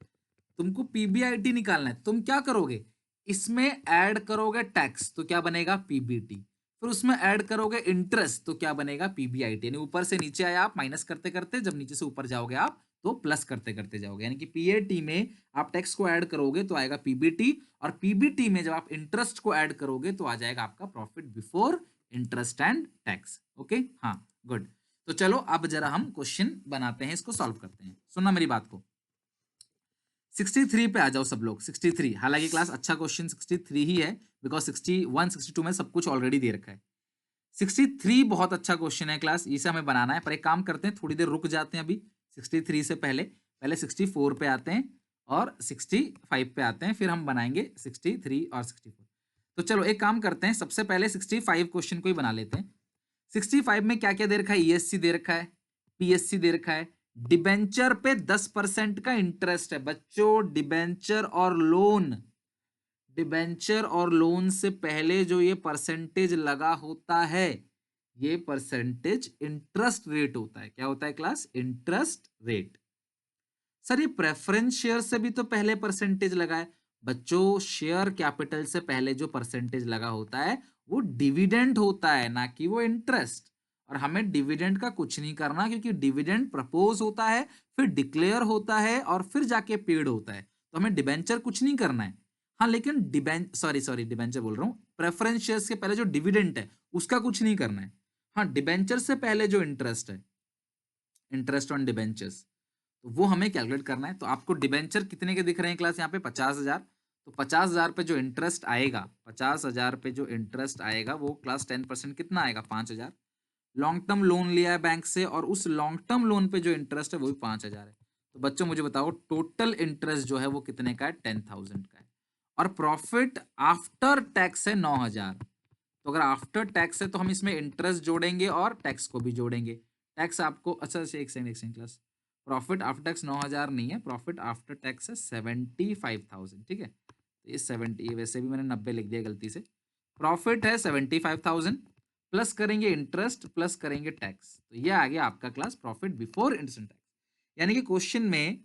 Speaker 1: तुमको पीबीआईटी निकालना है, तुम क्या करोगे? इसमें ऐड करोगे टैक्स तो क्या बनेगा? पीबीटी। फिर उसमें ऐड करोगे इंटरेस्ट, तो क्या बनेगा पीबीआईटी, यानी ऊपर से नीचे आया आप माइनस करते करते, जब नीचे से ऊपर जाओगे आप तो प्लस करते करते जाओगे, यानी कि पीएटी में आप टैक्स को ऐड करोगे तो आएगा पीबीटी, और पीबीटी में जब आप इंटरेस्ट को ऐड करोगे तो आ जाएगा आपका profit before interest and tax. Okay, हाँ गुड। तो चलो अब जरा हम क्वेश्चन बनाते हैं, इसको सॉल्व करते हैं, सुनना मेरी बात को। 63 पे आ जाओ सब लोग, 63, हालांकि क्लास अच्छा क्वेश्चन 63 ही है, बिकॉज 61 62 में सब कुछ ऑलरेडी दे रखा है। 63 बहुत अच्छा क्वेश्चन है क्लास, इसे हमें बनाना है, पर एक काम करते हैं, थोड़ी देर रुक जाते हैं अभी 63 से पहले, पहले 64 पे आते हैं और 65 पे आते हैं, फिर हम बनाएंगे 63 और 64। तो चलो एक काम करते हैं, सबसे पहले 65 क्वेश्चन को ही बना लेते हैं। 65 में क्या क्या दे रखा है, ईएससी दे रखा है, पीएससी दे रखा है, डिबेंचर पे 10% का इंटरेस्ट है बच्चों, डिबेंचर और लोन, डिबेंचर और लोन से पहले जो ये परसेंटेज लगा होता है, ये परसेंटेज इंटरेस्ट रेट होता है। क्या होता है क्लास, इंटरेस्ट रेट। सर ये प्रेफरेंस शेयर से भी तो पहले परसेंटेज लगा है बच्चों, शेयर कैपिटल से पहले जो परसेंटेज लगा होता है वो डिविडेंड होता है, ना कि वो इंटरेस्ट। और हमें डिविडेंड का कुछ नहीं करना, क्योंकि डिविडेंड प्रपोज होता है, फिर डिक्लेयर होता है और फिर जाके पेड होता है, तो हमें डिबेंचर कुछ नहीं करना है। हाँ लेकिन सॉरी डिबेंचर बोल रहा हूँ, प्रेफरेंस शेयर्स के पहले जो डिविडेंड है उसका कुछ नहीं करना है। हाँ डिबेंचर से पहले जो इंटरेस्ट है, इंटरेस्ट ऑन डिबेंचर्स, तो वो हमें कैलकुलेट करना है। तो आपको डिबेंचर कितने के दिख रहे हैं क्लास, यहाँ पे 50,000, तो 50,000 पे जो इंटरेस्ट आएगा, 50,000 पे जो इंटरेस्ट आएगा वो क्लास 10% कितना आएगा, 5,000। लॉन्ग टर्म लोन लिया है बैंक से, और उस लॉन्ग टर्म लोन पे जो इंटरेस्ट है वो भी 5,000 है। तो बच्चों मुझे बताओ टोटल इंटरेस्ट जो है वो कितने का है, 10,000 का है, और प्रॉफिट आफ्टर टैक्स है 9,000। तो अगर आफ्टर टैक्स है तो हम इसमें इंटरेस्ट जोड़ेंगे और टैक्स को भी जोड़ेंगे। टैक्स आपको, अच्छा एक second class, profit after tax 9,000 नहीं है, प्रॉफिट आफ्टर टैक्स है 75,000, ठीक है। तो ये 70, वैसे भी मैंने 90 लिख दिया गलती से, प्रॉफिट है 75,000, प्लस करेंगे इंटरेस्ट, प्लस करेंगे टैक्स, तो ये आ गया आपका class profit before interest and tax. यानी कि क्वेश्चन में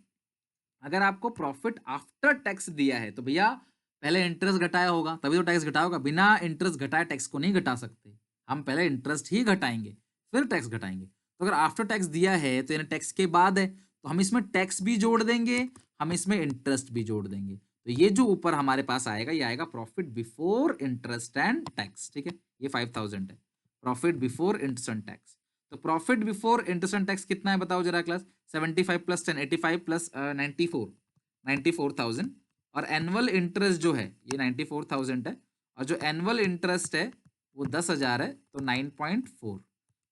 Speaker 1: अगर आपको प्रॉफिट आफ्टर टैक्स दिया है तो भैया पहले इंटरेस्ट घटाया होगा तभी तो टैक्स घटाया होगा, बिना इंटरेस्ट घटाए टैक्स को नहीं घटा सकते, हम पहले इंटरेस्ट ही घटाएंगे फिर टैक्स घटाएंगे। तो अगर आफ्टर टैक्स दिया है तो यानी टैक्स के बाद है, तो हम इसमें टैक्स भी जोड़ देंगे, हम इसमें इंटरेस्ट भी जोड़ देंगे, तो ये जो ऊपर हमारे पास आएगा ये आएगा profit before interest and tax, ठीक है। ये 5,000 है profit before interest and tax. तो profit before interest and tax कितना है बताओ जरा क्लास, 75 प्लस 10 85 प्लस 94,000, और एनुअल इंटरेस्ट जो है ये 94,000 है, और जो एनुअल इंटरेस्ट है वो 10,000 है, तो 9.4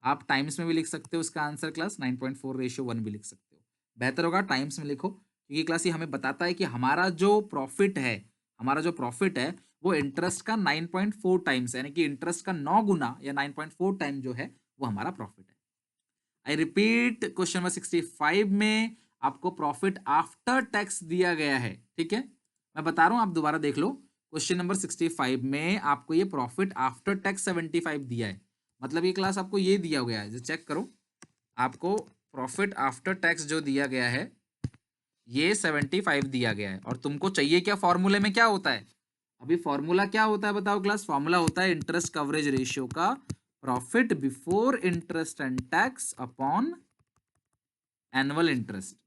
Speaker 1: आप टाइम्स में भी लिख सकते हो इसका आंसर क्लास, 9.4:1 भी लिख सकते हो, बेहतर होगा टाइम्स में लिखो, क्योंकि क्लास ये हमें बताता है कि हमारा जो प्रॉफिट है, हमारा जो प्रॉफिट है वो इंटरेस्ट का 9.4 टाइम्स, यानी कि इंटरेस्ट का 9 गुना या 9.4 टाइम जो है वो हमारा प्रॉफिट है। आई रिपीट, क्वेश्चन नंबर 65 में आपको प्रॉफिट आफ्टर टैक्स दिया गया है, ठीक है, मैं बता रहा हूं आप दोबारा देख लो। क्वेश्चन नंबर 65 में आपको ये प्रॉफिट आफ्टर टैक्स 75 दिया है, मतलब ये क्लास आपको ये दिया गया है, जो चेक करो, आपको प्रॉफिट आफ्टर टैक्स जो दिया गया है ये 75 दिया गया है, और तुमको चाहिए क्या, फॉर्मूले में क्या होता है, अभी फॉर्मूला क्या होता है बताओ क्लास, फॉर्मूला होता है इंटरेस्ट कवरेज रेशियो का, profit before interest and tax upon annual interest.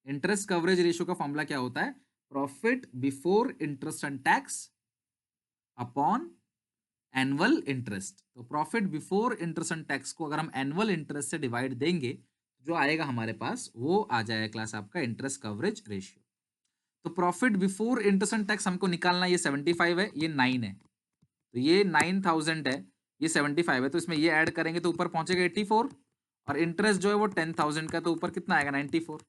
Speaker 1: Interest coverage ratio का फॉर्मूला क्या होता है, profit before interest and tax upon annual interest. तो profit before interest and tax को अगर हम एनुअल इंटरेस्ट से डिवाइड देंगे, जो आएगा हमारे पास वो आ जाएगा क्लास आपका इंटरेस्ट कवरेज रेशियो। तो profit before interest and tax हमको निकालना, ये 75 है, ये 9 है, तो ये 9,000 है, ये 75 है, तो इसमें ये ऐड करेंगे तो ऊपर पहुंचेगा 84, और इंटरेस्ट जो है वो 10,000 का, तो ऊपर कितना आएगा 94,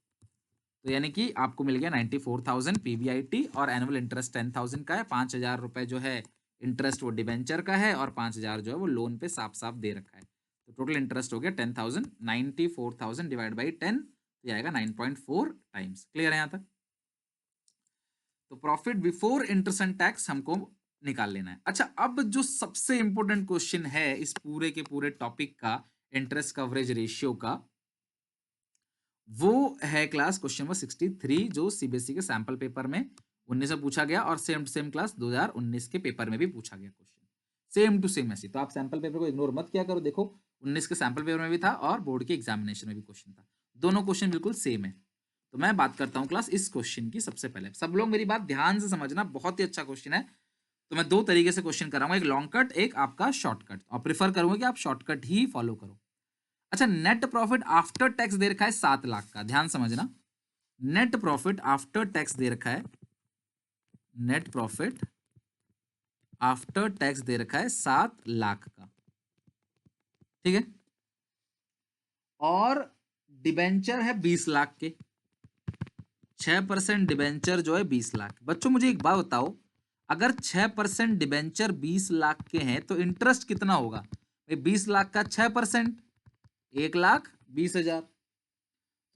Speaker 1: तो यानी कि आपको मिल गया 94,000 पीबीआईटी, और एनुअल इंटरेस्ट 10,000 का है, 5,000 रुपए जो है इंटरेस्ट वो डिबेंचर का है, और 5,000 जो है वो लोन पे साफ साफ दे रखा है, तो टोटल इंटरेस्ट हो गया 10,000, 94,000 डिवाइड बाई 10, तो ये आएगा 9.4 टाइम्स। क्लियर है यहाँ तक। तो profit before interest and tax हमको निकाल लेना है। अच्छा, अब जो सबसे इंपॉर्टेंट क्वेश्चन है इस पूरे के पूरे टॉपिक का, इंटरेस्ट कवरेज रेशियो का, वो है क्लास क्वेश्चन नंबर 63, जो सीबीएसई के सैंपल पेपर में 19 में पूछा गया, और सेम सेम क्लास 2019 के पेपर में भी पूछा गया क्वेश्चन। सेम टू सेम ऐसी। तो आप सैंपल पेपर को इग्नोर मत किया करो, देखो 19 के सैंपल पेपर में भी था और बोर्ड के एग्जामिनेशन में भी क्वेश्चन था, दोनों क्वेश्चन बिल्कुल सेम है। तो मैं बात करता हूँ क्लास इस क्वेश्चन की। सबसे पहले सब लोग मेरी बात ध्यान से समझना, बहुत ही अच्छा क्वेश्चन है। तो मैं दो तरीके से क्वेश्चन कराऊंगा, एक लॉन्ग कट, एक आपका शॉर्टकट, और प्रीफर करूंगा कि आप शॉर्टकट ही फॉलो करो। अच्छा, नेट प्रॉफिट आफ्टर टैक्स दे रखा है 7 लाख का, ध्यान समझना। नेट प्रॉफिट आफ्टर टैक्स दे रखा है, नेट प्रॉफिट आफ्टर टैक्स दे रखा है 7 लाख का, ठीक है। और डिबेंचर है 20 लाख के, 6% डिबेंचर जो है 20 लाख। बच्चों मुझे एक बात बताओ, अगर 6% डिबेंचर 20 लाख के हैं तो इंटरेस्ट कितना होगा भाई? 20 लाख का 6%, 1,20,000।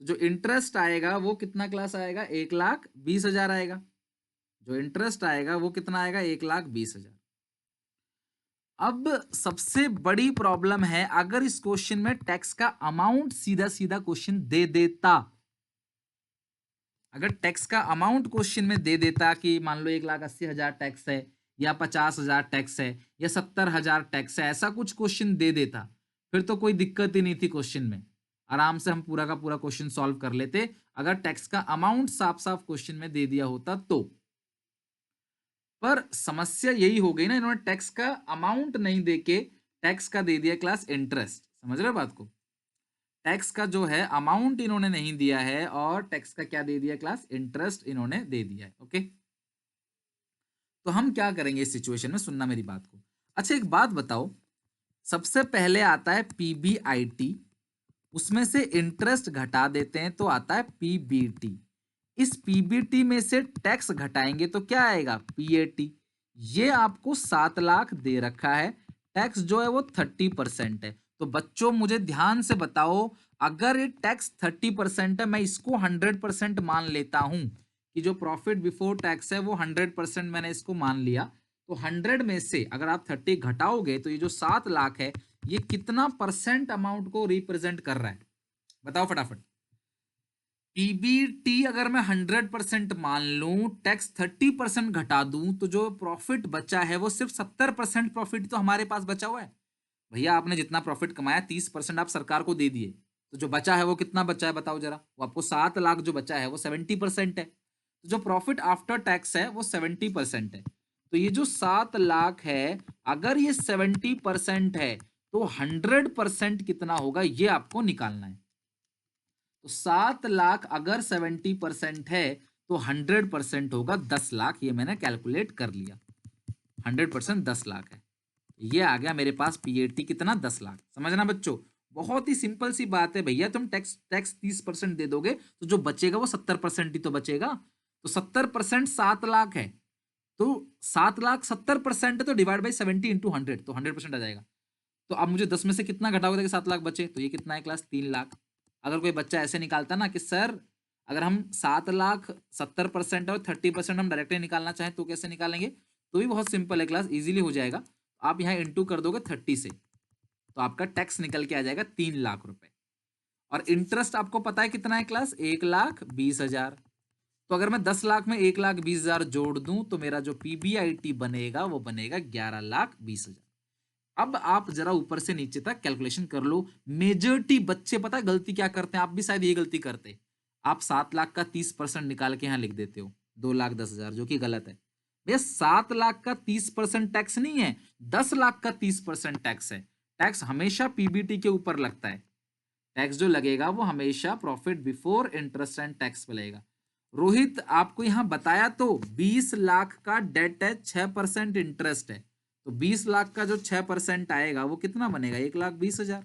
Speaker 1: तो जो इंटरेस्ट आएगा वो कितना क्लास आएगा? 1,20,000 आएगा। जो इंटरेस्ट आएगा वो कितना आएगा? 1,20,000। अब सबसे बड़ी प्रॉब्लम है, अगर इस क्वेश्चन में टैक्स का अमाउंट सीधा सीधा क्वेश्चन दे देता, अगर टैक्स का अमाउंट क्वेश्चन में दे देता कि मान लो 1,80,000 टैक्स है, या 50,000 टैक्स है, या 70,000 टैक्स है, ऐसा कुछ क्वेश्चन दे देता, फिर तो कोई दिक्कत ही नहीं थी क्वेश्चन में, आराम से हम पूरा का पूरा क्वेश्चन सॉल्व कर लेते, अगर टैक्स का अमाउंट साफ साफ क्वेश्चन में दे दिया होता तो। पर समस्या यही हो गई ना, इन्होंने टैक्स का अमाउंट नहीं देके टैक्स का दे दिया क्लास इंटरेस्ट। समझ रहे हो बात को? टैक्स का जो है अमाउंट इन्होंने नहीं दिया है, और टैक्स का क्या दे दिया क्लास? इंटरेस्ट इन्होंने दे दिया है। ओके, तो हम क्या करेंगे इस सिचुएशन में? सुनना मेरी बात को। अच्छा एक बात बताओ, सबसे पहले आता है पीबीआईटी, उसमें से इंटरेस्ट घटा देते हैं तो आता है पीबीटी। इस पीबीटी में से टैक्स घटाएंगे तो क्या आएगा? पीएटी। ये आपको 7 लाख दे रखा है, टैक्स जो है वो 30% है। तो बच्चों मुझे ध्यान से बताओ, अगर ये टैक्स 30% है, मैं इसको 100% मान लेता हूं कि जो प्रॉफिट बिफोर टैक्स है वो 100% मैंने इसको मान लिया, तो 100 में से अगर आप 30 घटाओगे तो ये जो 7 लाख है ये कितना परसेंट अमाउंट को रिप्रेजेंट कर रहा है? बताओ फटाफट। पीबीटी अगर मैं 100% मान लूं, टैक्स 30% घटा दूं, तो जो प्रॉफिट बचा है वो सिर्फ 70% प्रॉफिट तो हमारे पास बचा हुआ है। भैया आपने जितना प्रॉफिट कमाया 30% आप सरकार को दे दिए, तो जो बचा है वो कितना बचा है बताओ जरा? वो आपको 7 लाख जो बचा है वो 70% है। तो जो प्रॉफिट आफ्टर टैक्स है वो 70% है। तो ये जो 7 लाख है, अगर ये 70% है तो 100% कितना होगा ये आपको निकालना है। तो 7 लाख अगर 70% है तो 100% होगा 10 लाख। ये मैंने कैलकुलेट कर लिया, 100% 10 लाख है। ये आ गया मेरे पास पीएटी कितना? 10 लाख। समझना बच्चों, बहुत ही सिंपल सी बात है भैया। तुम टैक्स टैक्स 30% दे दोगे तो जो बचेगा वो 70% ही तो बचेगा। तो 70% 7 लाख है, तो 7 लाख 70% है, तो डिवाइड बाई 70 इंटू 100, तो 100% आ जाएगा। तो अब मुझे 10 में से कितना घटाओगे कि 7 लाख बचे? तो ये कितना है क्लास? 3 लाख। अगर कोई बच्चा ऐसे निकालता ना कि सर अगर हम 7 लाख 70% और 30% हम डायरेक्टली निकालना चाहें तो कैसे निकालेंगे? तो भी बहुत सिंपल है क्लास, इजीली हो जाएगा। आप यहाँ इंटू कर दोगे 30 से, तो आपका टैक्स निकल के आ जाएगा 3 लाख रुपए। और इंटरेस्ट आपको पता है कितना है क्लास? 1,20,000। तो अगर मैं 10 लाख में 1,20,000 जोड़ दूं तो मेरा जो पीबीआईटी बनेगा वो बनेगा 11,20,000। अब आप जरा ऊपर से नीचे तक कैलकुलेशन कर लो। मेजॉरिटी बच्चे पता है गलती क्या करते हैं? आप भी शायद ये गलती करते, आप 7 लाख का 30% निकाल के यहां लिख देते हो 2,10,000, जो कि गलत है। भैया 7 लाख का 30% टैक्स नहीं है, 10 लाख का 30% टैक्स है। टैक्स हमेशा पीबीटी के ऊपर लगता है। टैक्स जो लगेगा वो हमेशा profit before interest and tax पे लगेगा। रोहित आपको यहां बताया तो 20 लाख का डेट है, 6% इंटरेस्ट है, तो 20 लाख का जो 6% आएगा वो कितना बनेगा? 1,20,000।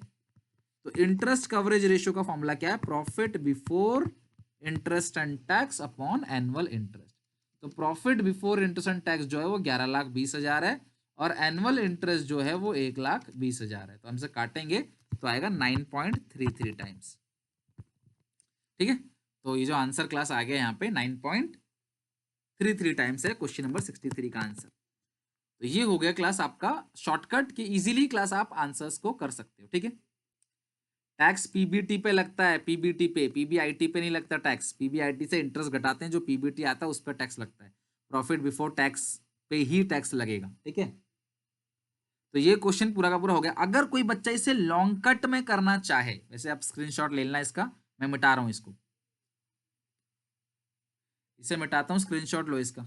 Speaker 1: तो इंटरेस्ट कवरेज रेशियो का फॉर्मूला क्या है? Profit before interest and tax upon annual interest. तो profit before interest and tax जो है वो 11,20,000 है, और एनुअल इंटरेस्ट जो है वो 1,20,000 है। तो हमसे काटेंगे तो आएगा 9.33 टाइम्स। ठीक है, तो ये जो आंसर क्लास आ गया यहाँ पे 9.33 टाइम्स है क्वेश्चन नंबर 63 का आंसर। तो ये हो गया क्लास आपका शॉर्टकट कि इजीली क्लास आप आंसर्स को कर सकते हो। ठीक है, टैक्स पीबीटी पे लगता है, पीबीटी पे, पीबीआईटी पे नहीं लगता टैक्स। पीबीआईटी से इंटरेस्ट घटाते हैं, जो पीबीटी आता है उस पर टैक्स लगता है। प्रॉफिट बिफोर टैक्स पे ही टैक्स लगेगा। ठीक है, तो ये क्वेश्चन पूरा का पूरा हो गया। अगर कोई बच्चा इसे लॉन्ग कट में करना चाहे, वैसे आप स्क्रीनशॉट ले लेना इसका, मैं मिटा रहा हूं इसको, इसे मिटाता हूं, स्क्रीनशॉट लो इसका।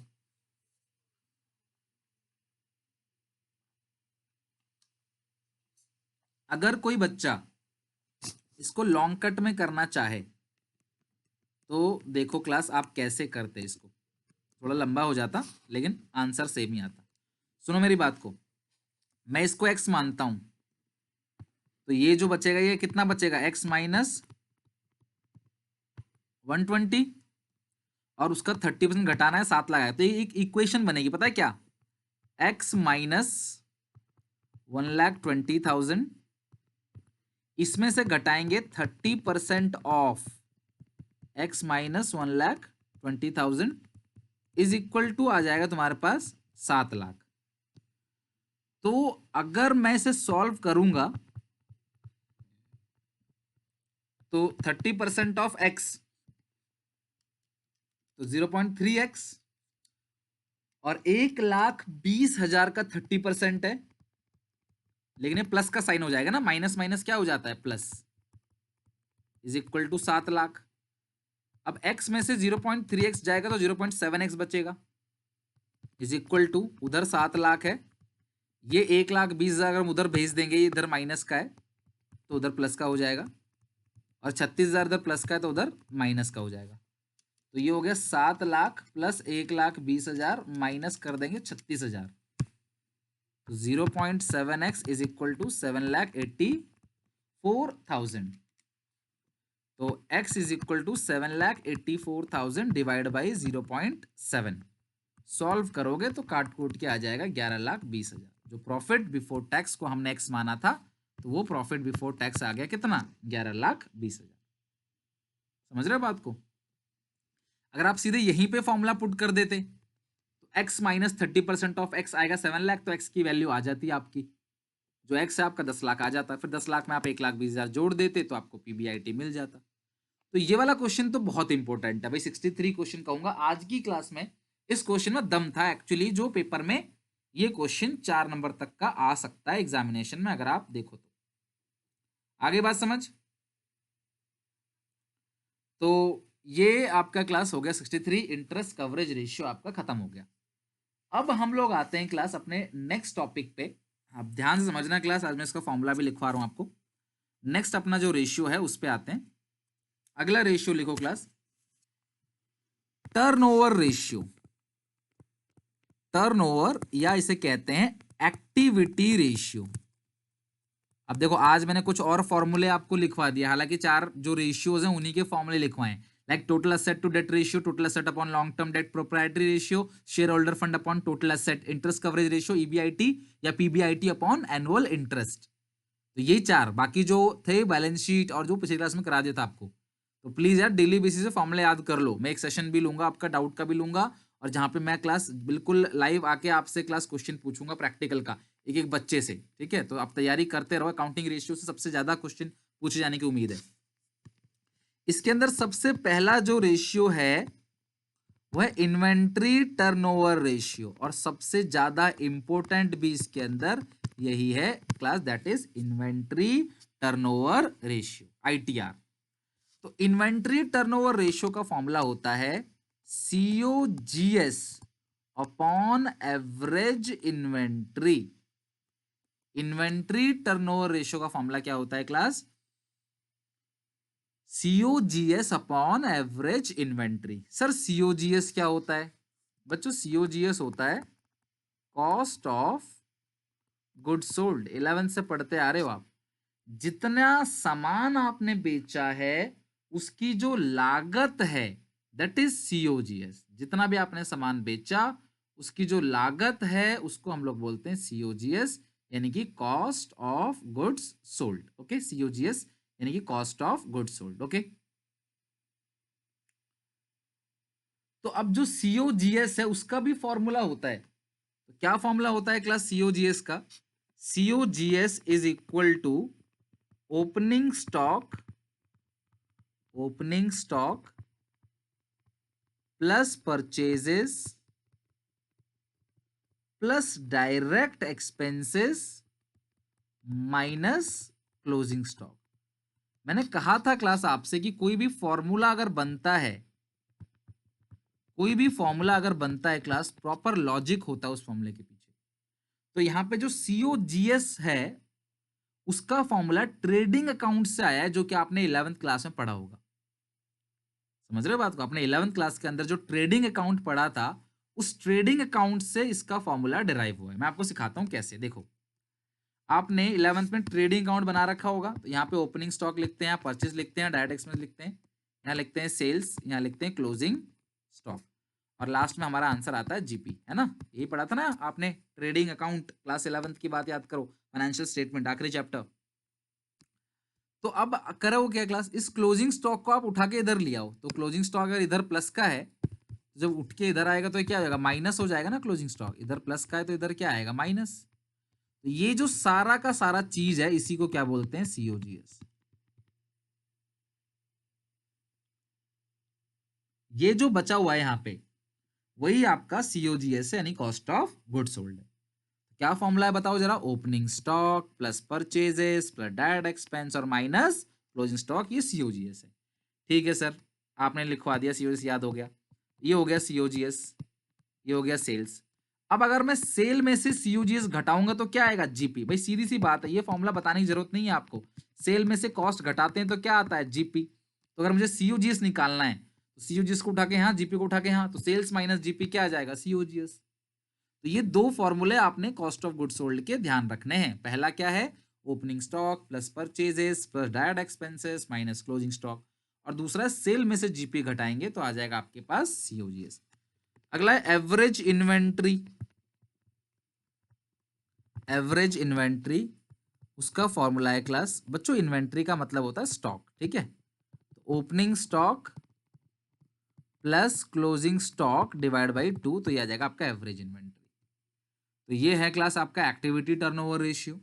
Speaker 1: अगर कोई बच्चा इसको लॉन्ग कट में करना चाहे तो देखो क्लास आप कैसे करते इसको, थोड़ा लंबा हो जाता लेकिन आंसर सेम ही आता। सुनो मेरी बात को, मैं इसको x मानता हूं, तो ये जो बचेगा ये कितना बचेगा, x माइनस 120, और उसका 30% घटाना है, 7 लगाया, तो ये एक इक्वेशन बनेगी, पता है क्या, x माइनस 1,20,000, इसमें से घटाएंगे 30% off x minus 1,20,000 is equal to आ जाएगा तुम्हारे पास 7 लाख। तो अगर मैं इसे सॉल्व करूंगा तो 30% ऑफ x तो 0.3x, और 1,20,000 का 30% है, लेकिन ये प्लस का साइन हो जाएगा ना, माइनस माइनस क्या हो जाता है, plus, is equal to 7 lakh. अब x में से 0.3x जाएगा तो 0.7x बचेगा, इज इक्वल टू उधर 7 लाख है, ये 1,20,000 अगर हम उधर भेज देंगे, ये इधर माइनस का है तो उधर प्लस का हो जाएगा, और 36,000 इधर प्लस का है तो उधर माइनस का हो जाएगा। तो ये हो गया 7 लाख प्लस 1,20,000 माइनस कर देंगे 36,000, तो 0.7x इज इक्वल टू 7,84,000। तो x is equal to 7,84,000 divide by 0.7, solve करोगे तो काट कूट के आ जाएगा 11,20,000। जो प्रॉफिट बिफोर टैक्स को हमने x माना था, तो वो प्रॉफिट बिफोर टैक्स आ गया कितना, 11,20,000। समझ रहे हो बात को? अगर आप सीधे यहीं पे फॉर्मूला पुट कर देते तो x माइनस 30% ऑफ x आएगा 7 लाख, तो x की वैल्यू आ जाती है आपकी, जो x है आपका 10 लाख आ जाता, फिर 10 लाख में आप 1,20,000 जोड़ देते तो आपको पीबीआईटी मिल जाता। तो ये वाला क्वेश्चन तो बहुत इंपॉर्टेंट है भाई, 63 क्वेश्चन कहूंगा आज की क्लास में। इस क्वेश्चन में दम था एक्चुअली, जो पेपर में ये क्वेश्चन 4 नंबर तक का आ सकता है एग्जामिनेशन में, अगर आप देखो तो। आगे बात समझ? तो ये आपका क्लास हो गया 63, इंटरेस्ट कवरेज रेशियो आपका खत्म हो गया। अब हम लोग आते हैं क्लास अपने नेक्स्ट टॉपिक पे। आप ध्यान से समझना क्लास, आज मैं इसका फॉर्मूला भी लिखवा रहा हूं आपको। नेक्स्ट अपना जो रेशियो है उस पे आते हैं। अगला रेशियो लिखो क्लास, टर्नओवर रेशियो। टर्नओवर या इसे कहते हैं एक्टिविटी रेशियो। अब देखो आज मैंने कुछ और फॉर्मूले आपको लिखवा दिया, हालांकि 4 जो रेशियोज हैं उन्हीं के फॉर्मूले लिखवाए, like total asset to debt ratio, total asset upon long term debt, proprietary ratio, share holder fund upon total asset, interest coverage ratio, EBIT या पीबीआईटी अपॉन एनुअल इंटरेस्ट। तो यही 4, बाकी जो थे बैलेंस शीट और जो पिछली क्लास में करा दिया था आपको। तो प्लीज यार डेली बेसिस पे फॉर्मूले याद कर लो। मैं एक सेशन भी लूंगा आपका, डाउट का भी लूंगा, और जहां पे मैं क्लास बिल्कुल लाइव आके आपसे क्लास क्वेश्चन पूछूंगा प्रैक्टिकल का, एक एक बच्चे से, ठीक है? तो आप तैयारी करते रहो, काउंटिंग रेशियो से सबसे ज्यादा क्वेश्चन पूछे जाने की उम्मीद है। इसके अंदर सबसे पहला जो रेशियो है वह इन्वेंट्री टर्नओवर रेशियो, और सबसे ज्यादा इंपॉर्टेंट भी इसके अंदर यही है class, that is inventory turnover ratio, ITR. तो इन्वेंट्री टर्नओवर रेशियो का फॉर्मूला होता है COGS upon average inventory. Inventory turnover ratio का फॉर्मूला क्या होता है class, COGS upon average inventory. Sir COGS क्या होता है बच्चों? COGS होता है कॉस्ट ऑफ गुड्स सोल्ड। 11 से पढ़ते आ रहे हो आप, जितना सामान आपने बेचा है उसकी जो लागत है दैट इज COGS। जितना भी आपने सामान बेचा उसकी जो लागत है उसको हम लोग बोलते हैं COGS, यानी कि cost of goods sold. Okay, COGS यानी कि cost of goods sold. Okay, तो अब जो COGS है उसका भी फॉर्मूला होता है। तो क्या फॉर्मूला होता है क्लास COGS का? COGS is equal to opening stock plus purchases plus direct expenses minus closing stock. मैंने कहा था क्लास आपसे कि कोई भी फॉर्मूला अगर बनता है, कोई भी फॉर्मूला अगर बनता है क्लास, प्रॉपर लॉजिक होता है उस फॉर्मूले के पीछे। तो यहाँ पे जो सीओजीएस है उसका फॉर्मूला ट्रेडिंग अकाउंट से आया है, जो कि आपने 11th क्लास में पढ़ा होगा। समझ रहे हो बात को? आपने 11th क्लास के अंदर जो ट्रेडिंग अकाउंट पढ़ा था, उस ट्रेडिंग अकाउंट से इसका फॉर्मूला डिराइव हुआ है। मैं आपको सिखाता हूं कैसे। देखो, आपने 11th में ट्रेडिंग अकाउंट बना रखा होगा, तो यहाँ पे ओपनिंग स्टॉक लिखते हैं, परचेज लिखते हैं, डायरेक्ट एक्सपेंस लिखते हैं, यहाँ लिखते हैं सेल्स, यहाँ लिखते हैं क्लोजिंग स्टॉक, और लास्ट में हमारा आंसर आता है जीपी, है ना? यही पढ़ा था ना आपने ट्रेडिंग अकाउंट, क्लास 11th की बात याद करो, फाइनेंशियल स्टेटमेंट, आखिरी चैप्टर। तो अब करो क्या क्लास, इस क्लोजिंग स्टॉक को आप उठा के इधर ले आओ। तो क्लोजिंग स्टॉक अगर इधर प्लस का है, तो जब उठ के इधर आएगा तो ये क्या हो जाएगा, माइनस हो जाएगा ना। क्लोजिंग स्टॉक इधर प्लस का है तो इधर क्या आएगा, माइनस। तो ये जो सारा का सारा चीज है, इसी को क्या बोलते हैं, सीओजीएस। ये जो बचा हुआ है यहाँ पे, वही आपका सीओजीएस है, यानी कॉस्ट ऑफ गुड्स सोल्ड है। क्या फॉर्मूला है बताओ जरा, opening stock plus purchases plus direct expense और माइनस क्लोजिंग स्टॉक, ये सीओजीएस है। ठीक है सर, आपने लिखवा दिया, सीओजीएस याद हो गया। ये हो गया सीओजीएस, ये हो गया सेल्स। अब अगर मैं सेल में से सीओजीएस घटाऊंगा तो क्या आएगा, जीपी। भाई सीधी सी बात है, ये फॉर्मूला बताने की जरूरत नहीं है आपको। सेल में से कॉस्ट घटाते हैं तो क्या आता है, जीपी। तो अगर मुझे सीओजीएस निकालना है, तो सीओजीएस को उठा के यहाँ, जीपी को उठा के यहाँ, तो सेल्स माइनस जीपी क्या आ जाएगा, सीओजीएस। तो ये दो फॉर्मूले आपने कॉस्ट ऑफ गुड्स सोल्ड के ध्यान रखने हैं। पहला क्या है, opening stock plus purchases plus direct expenses minus closing stock, और दूसरा सेल में से जीपी घटाएंगे तो आ जाएगा आपके पास सीओजीएस। अगला है एवरेज इन्वेंट्री। एवरेज इन्वेंट्री, उसका फॉर्मूला है क्लास बच्चों, इन्वेंट्री का मतलब होता है स्टॉक, ठीक है। तो opening stock plus closing stock divide by 2, तो ये आ जाएगा आपका एवरेज इन्वेंट्री। तो ये है क्लास आपका एक्टिविटी टर्नओवर रेशियो,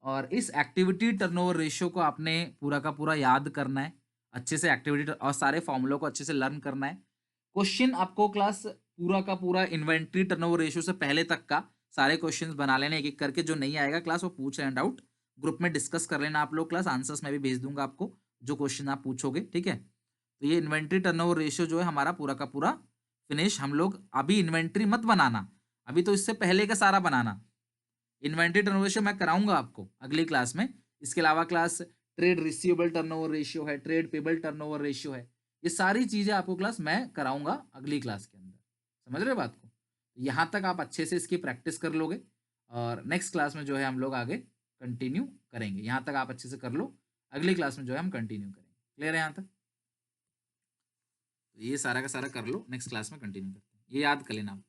Speaker 1: और इस एक्टिविटी टर्नओवर रेशियो को आपने पूरा का पूरा याद करना है अच्छे से, एक्टिविटी और सारे फॉर्मूलों को अच्छे से लर्न करना है। क्वेश्चन आपको क्लास पूरा का पूरा इन्वेंट्री टर्नओवर रेशियो से पहले तक का सारे क्वेश्चंस बना लेने एक एक करके। जो नहीं आएगा क्लास वो पूछ एंड आउट ग्रुप में डिस्कस कर लेना आप लोग। क्लास आंसर्स मैं भी भेज दूंगा आपको, जो क्वेश्चन आप पूछोगे, ठीक है। तो ये इन्वेंट्री टर्नओवर रेशियो जो है हमारा पूरा का पूरा फिनिश। हम लोग अभी इन्वेंट्री मत बनाना, अभी तो इससे पहले का सारा बनाना। इन्वेंट्री टर्नओवर रेशियो मैं कराऊंगा आपको अगली क्लास में। इसके अलावा class trade receivable turnover ratio है, ट्रेड पेबल टर्नओवर रेशियो है, ये सारी चीजें आपको क्लास मैं कराऊंगा अगली क्लास के अंदर। समझ रहे हो बात को? यहाँ तक आप अच्छे से इसकी प्रैक्टिस कर लोगे, और नेक्स्ट क्लास में जो है हम लोग आगे कंटिन्यू करेंगे। यहाँ तक आप अच्छे से कर लो, अगली क्लास में जो है हम कंटिन्यू करेंगे। क्लियर है यहाँ तक? तो ये सारा का सारा कर लो, नेक्स्ट क्लास में कंटिन्यू करते हैं, ये याद कर लेना आप।